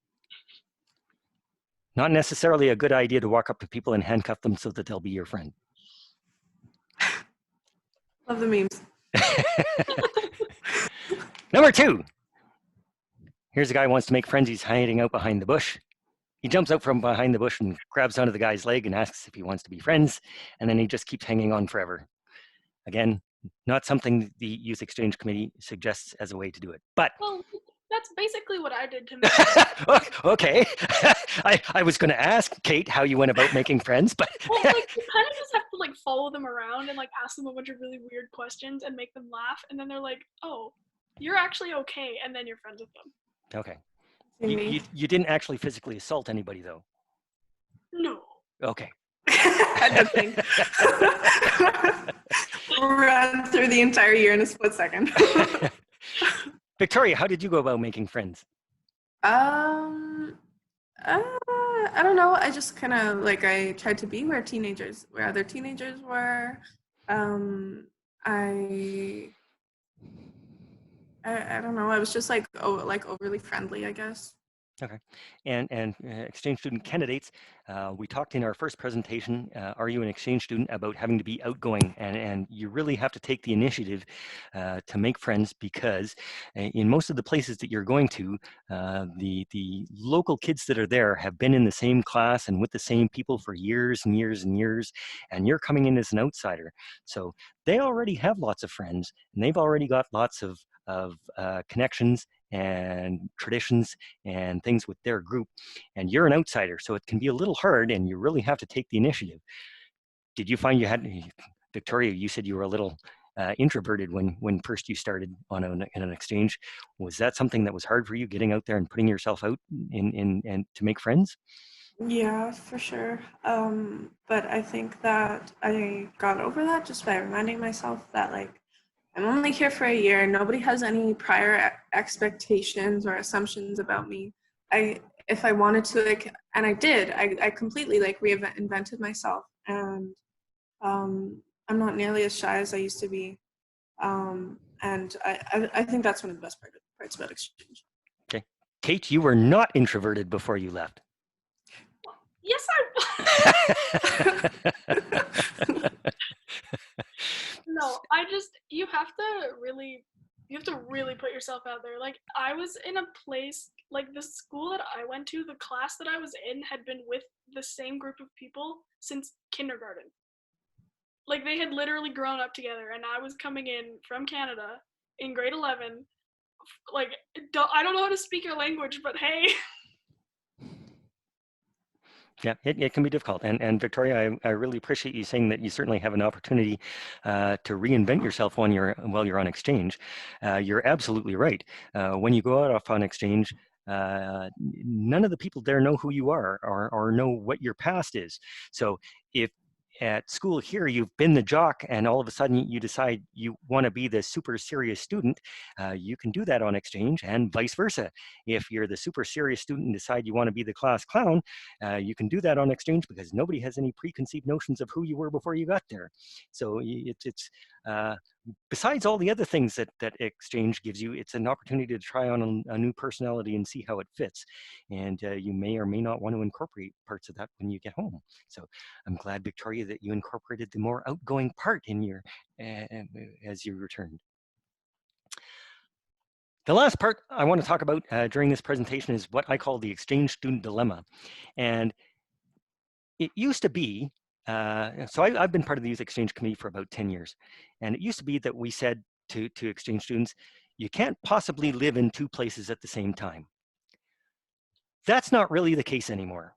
Not necessarily a good idea to walk up to people and handcuff them so that they'll be your friend.
Love the memes.
Number two. Here's a guy who wants to make friends. He's hiding out behind the bush. He jumps out from behind the bush and grabs onto the guy's leg and asks if he wants to be friends. And then he just keeps hanging on forever. Again, not something the Youth Exchange Committee suggests as a way to do it. But
well, That's basically what I did to make.
Okay. I was going to ask Kate how you went about making friends, but
Well, like you kind of just have to like follow them around and like ask them a bunch of really weird questions and make them laugh, and then they're like, "Oh, you're actually okay," and then you're friends with them.
okay.
See me.
You didn't actually physically assault anybody, though.
No.
Okay.
I don't think. Run through the entire year in a split second.
Victoria, how did you go about making friends?
I don't know. I just kind of like I tried to be where other teenagers were. I don't know. I was just like overly friendly, I guess.
Okay. And exchange student candidates, we talked in our first presentation, are you an exchange student, about having to be outgoing, and you really have to take the initiative to make friends, because in most of the places that you're going to, the local kids that are there have been in the same class and with the same people for years and years and years, and you're coming in as an outsider. So they already have lots of friends, and they've already got lots of connections and traditions and things with their group, and you're an outsider, so it can be a little hard, and you really have to take the initiative. Did you find you had, Victoria, you said you were a little introverted when first you started in an exchange. Was that something that was hard for you, getting out there and putting yourself out in and to make friends?
Yeah, for sure. But I think that I got over that just by reminding myself that like I'm only here for a year. Nobody has any prior expectations or assumptions about me. If I wanted to, like, and I did, I completely like reinvented myself, and I'm not nearly as shy as I used to be. And I think that's one of the best parts about exchange.
Okay. Kate, you were not introverted before you left.
Yes, I No, you have to really put yourself out there. Like I was in a place, like the school that I went to, the class that I was in had been with the same group of people since kindergarten. Like they had literally grown up together, and I was coming in from Canada in grade 11. Like I don't know how to speak your language, but hey.
Yeah, it can be difficult. And Victoria, I really appreciate you saying that you certainly have an opportunity to reinvent yourself while you're on exchange. You're absolutely right. When you go out off on exchange, none of the people there know who you are, or know what your past is. So if at school here you've been the jock, and all of a sudden you decide you want to be the super serious student, you can do that on exchange, and vice versa. If you're the super serious student and decide you want to be the class clown, you can do that on exchange, because nobody has any preconceived notions of who you were before you got there. So it's besides all the other things that exchange gives you, it's an opportunity to try on a new personality and see how it fits. And you may or may not want to incorporate parts of that when you get home. So I'm glad, Victoria, that you incorporated the more outgoing part in your as you returned. The last part I want to talk about during this presentation is what I call the exchange student dilemma. And it used to be, so I've been part of the Youth Exchange Committee for about 10 years. And it used to be that we said to exchange students, you can't possibly live in two places at the same time. That's not really the case anymore.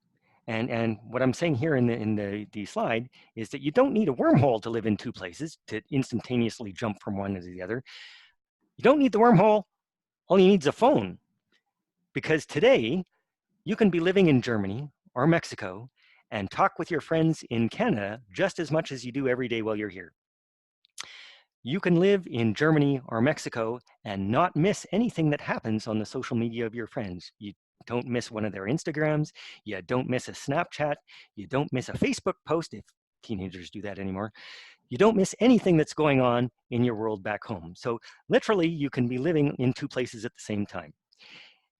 And what I'm saying here in the slide is that you don't need a wormhole to live in two places, to instantaneously jump from one to the other. You don't need the wormhole. All you need is a phone. Because today, you can be living in Germany or Mexico and talk with your friends in Canada just as much as you do every day while you're here. You can live in Germany or Mexico and not miss anything that happens on the social media of your friends. You don't miss one of their Instagrams, you don't miss a Snapchat, you don't miss a Facebook post, if teenagers do that anymore. You don't miss anything that's going on in your world back home. So literally, you can be living in two places at the same time.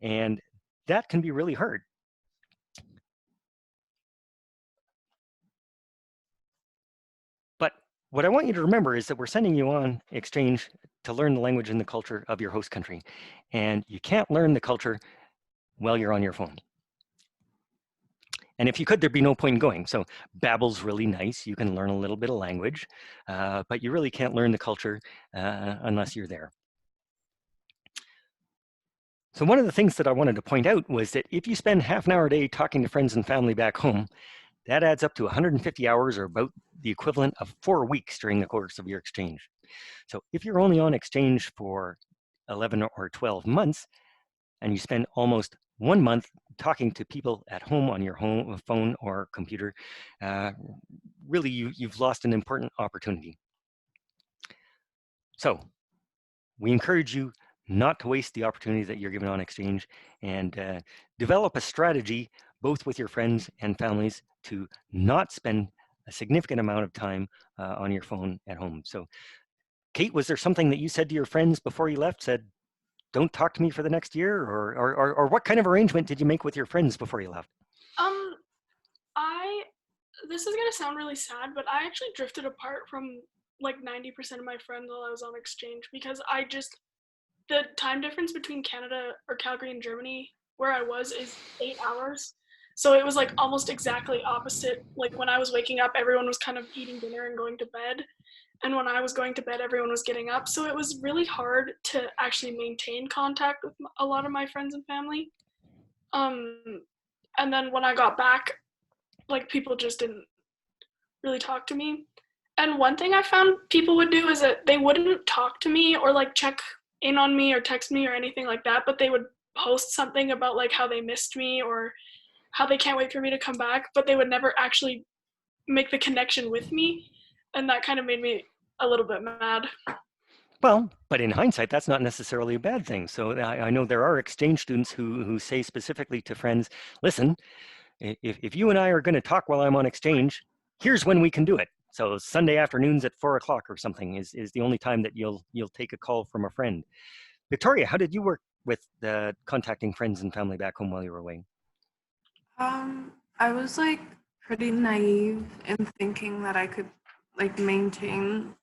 And that can be really hard. But what I want you to remember is that we're sending you on exchange to learn the language and the culture of your host country. And you can't learn the culture while you're on your phone. And if you could, there'd be no point in going. So Babbel's really nice. You can learn a little bit of language, but you really can't learn the culture unless you're there. So one of the things that I wanted to point out was that if you spend half an hour a day talking to friends and family back home, that adds up to 150 hours, or about the equivalent of 4 weeks during the course of your exchange. So if you're only on exchange for 11 or 12 months, and you spend almost 1 month talking to people at home on your home phone or computer, really you've lost an important opportunity. So we encourage you not to waste the opportunity that you're given on exchange, and develop a strategy both with your friends and families to not spend a significant amount of time on your phone at home. So Kate, was there something that you said to your friends before you left, said, don't talk to me for the next year, or what kind of arrangement did you make with your friends before you left?
Um, I this is gonna sound really sad, but I actually drifted apart from like 90% of my friends while I was on exchange because the time difference between Canada or Calgary and Germany where I was is 8 hours. So it was like almost exactly opposite. Like when I was waking up, everyone was kind of eating dinner and going to bed. And when I was going to bed, everyone was getting up. So it was really hard to actually maintain contact with a lot of my friends and family. Um, and then when I got back, like people just didn't really talk to me. And one thing I found people would do is that they wouldn't talk to me or like check in on me or text me or anything like that, but they would post something about like how they missed me or how they can't wait for me to come back, but they would never actually make the connection with me. And that kind of made me a little bit mad.
Well, but in hindsight, that's not necessarily a bad thing. So I know there are exchange students who say specifically to friends, listen, if you and I are going to talk while I'm on exchange, here's when we can do it. So Sunday afternoons at 4 o'clock or something is the only time that you'll take a call from a friend. Victoria, how did you work with contacting friends and family back home while you were away?
I was like pretty naive in thinking that I could like maintain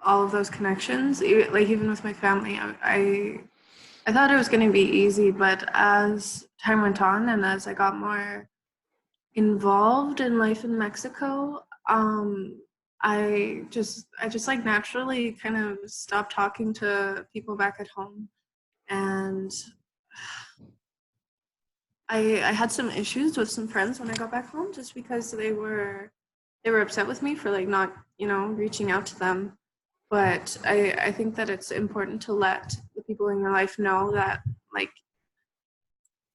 all of those connections, like even with my family. I thought it was going to be easy, but as time went on and as I got more involved in life in Mexico, I just like naturally kind of stopped talking to people back at home, and I had some issues with some friends when I got back home just because they were upset with me for like not, reaching out to them. But I think that it's important to let the people in your life know that like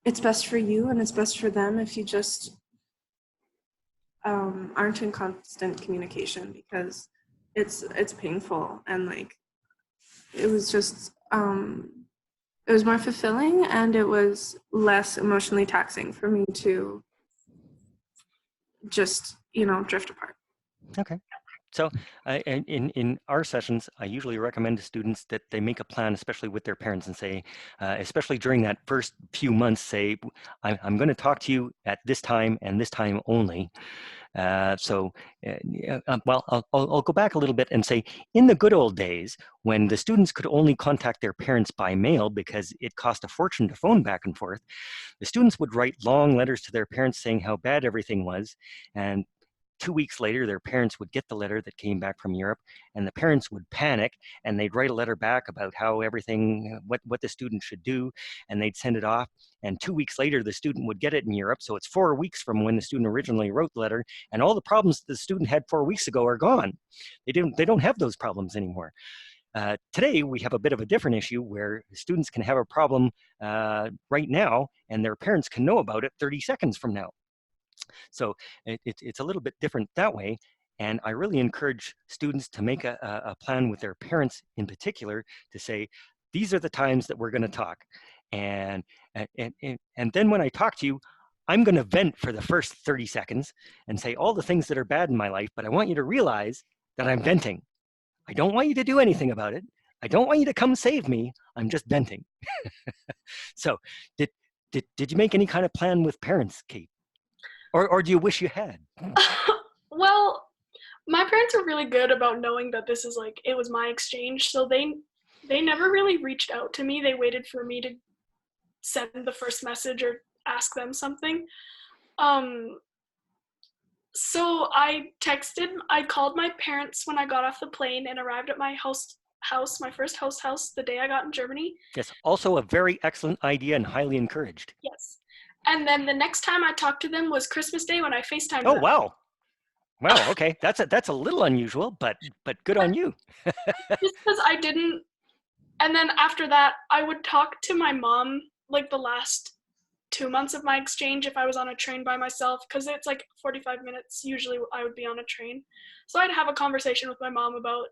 it's best for you and it's best for them if you just aren't in constant communication, because it's painful, and like it was just it was more fulfilling and it was less emotionally taxing for me to just drift apart.
Okay. So in our sessions, I usually recommend to students that they make a plan, especially with their parents, and say, especially during that first few months, say, I'm going to talk to you at this time and this time only. Well, I'll go back a little bit and say, in the good old days, when the students could only contact their parents by mail because it cost a fortune to phone back and forth, the students would write long letters to their parents saying how bad everything was, and 2 weeks later, their parents would get the letter that came back from Europe, and the parents would panic, and they'd write a letter back about how everything, what the student should do, and they'd send it off. And 2 weeks later, the student would get it in Europe. So it's 4 weeks from when the student originally wrote the letter, and all the problems the student had 4 weeks ago are gone. They don't have those problems anymore. Today, we have a bit of a different issue where students can have a problem right now, and their parents can know about it 30 seconds from now. So it's a little bit different that way. And I really encourage students to make a plan with their parents in particular to say, these are the times that we're going to talk. And then when I talk to you, I'm going to vent for the first 30 seconds and say all the things that are bad in my life, but I want you to realize that I'm venting. I don't want you to do anything about it. I don't want you to come save me. I'm just venting. So did you make any kind of plan with parents, Kate? Or do you wish you had?
Well, my parents are really good about knowing that this is like it was my exchange, so they never really reached out to me. They waited for me to send the first message or ask them something. Um, so I called my parents when I got off the plane and arrived at my house house, my first house, the day I got in Germany.
Yes, also a very excellent idea and highly encouraged.
Yes. And then the next time I talked to them was Christmas Day when I FaceTimed
Oh,
them.
wow. Wow, okay. That's a little unusual, but good on you.
Just because I didn't, and then after that, I would talk to my mom like the last 2 months of my exchange if I was on a train by myself, because it's like 45 minutes usually I would be on a train. So I'd have a conversation with my mom about,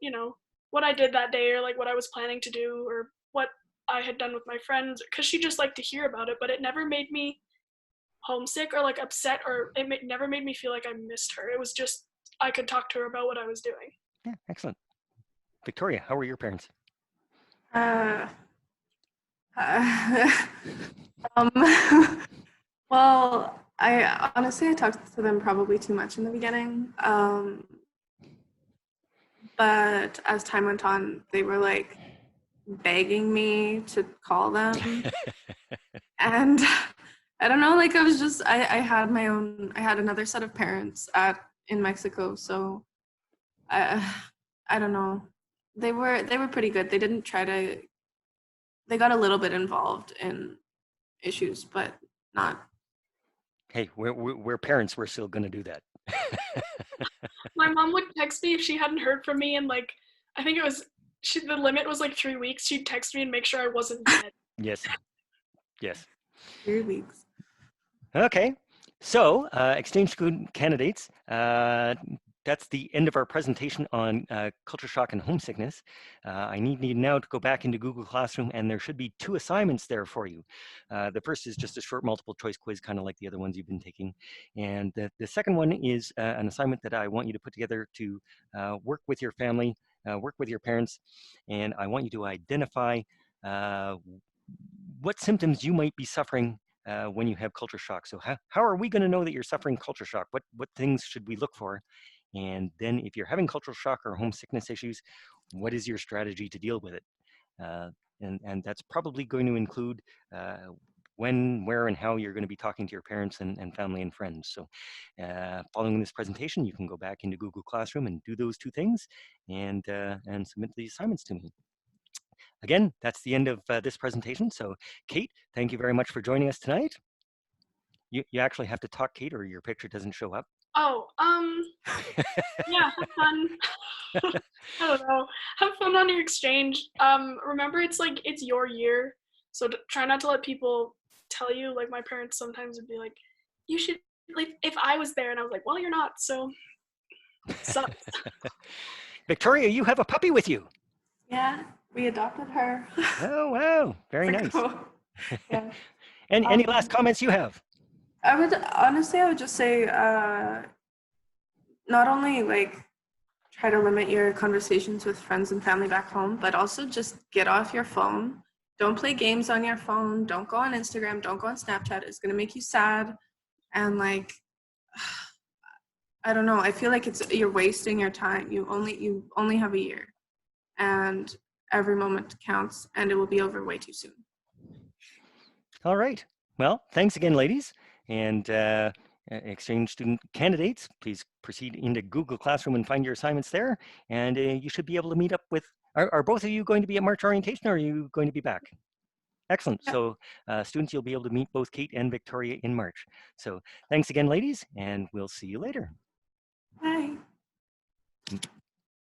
what I did that day or like what I was planning to do or what I had done with my friends, because she just liked to hear about it, but it never made me homesick or like upset, or never made me feel like I missed her. It was just I could talk to her about what I was doing.
Yeah, excellent. Victoria, how were your parents?
Uh, um, well, I honestly I talked to them probably too much in the beginning. But as time went on, they were like begging me to call them. And I don't know, like I had I had another set of parents in Mexico, so I don't know. They were pretty good. They didn't try to. They got a little bit involved in issues, but not.
Hey, we're parents. We're still going to do that.
My mom would text me if she hadn't heard from me, and like I think it was the limit was like 3 weeks. She'd text me and make sure I wasn't dead.
Yes. Yes.
3 weeks.
Okay. So, exchange student candidates, that's the end of our presentation on culture shock and homesickness. I need you now to go back into Google Classroom, and there should be 2 assignments there for you. The first is just a short multiple choice quiz, kind of like the other ones you've been taking. And the second one is an assignment that I want you to put together to work with your family, work with your parents, and I want you to identify what symptoms you might be suffering when you have culture shock. So how are we going to know that you're suffering culture shock? What things should we look for? And then if you're having cultural shock or homesickness issues, what is your strategy to deal with it? And that's probably going to include when, where, and how you're going to be talking to your parents and family and friends. So following this presentation, you can go back into Google Classroom and do those 2 things and submit the assignments to me. Again, that's the end of this presentation. So Kate, thank you very much for joining us tonight. You actually have to talk, Kate, or your picture doesn't show up.
Oh, yeah, have fun. I don't know. Have fun on your exchange. Remember, it's your year, so try not to let people tell you. Like my parents sometimes would be like, "You should." Like if I was there and I was like, "Well, you're not," so sucks.
Victoria, you have a puppy with you.
Yeah, we adopted her.
Oh, wow. Very nice.
Cool. Yeah.
And any last comments you have?
I would just say, not only like try to limit your conversations with friends and family back home, but also just get off your phone. Don't play games on your phone. Don't go on Instagram. Don't go on Snapchat. It's going to make you sad. And like, I don't know. I feel like you're wasting your time. You only have a year, and every moment counts, and it will be over way too soon.
All right. Well, thanks again, ladies. And exchange student candidates, please proceed into Google Classroom and find your assignments there. And you should be able to meet up with, are both of you going to be at March orientation, or are you going to be back? Excellent. Yeah. So students, you'll be able to meet both Kate and Victoria in March. So thanks again, ladies, and we'll see you later.
Bye.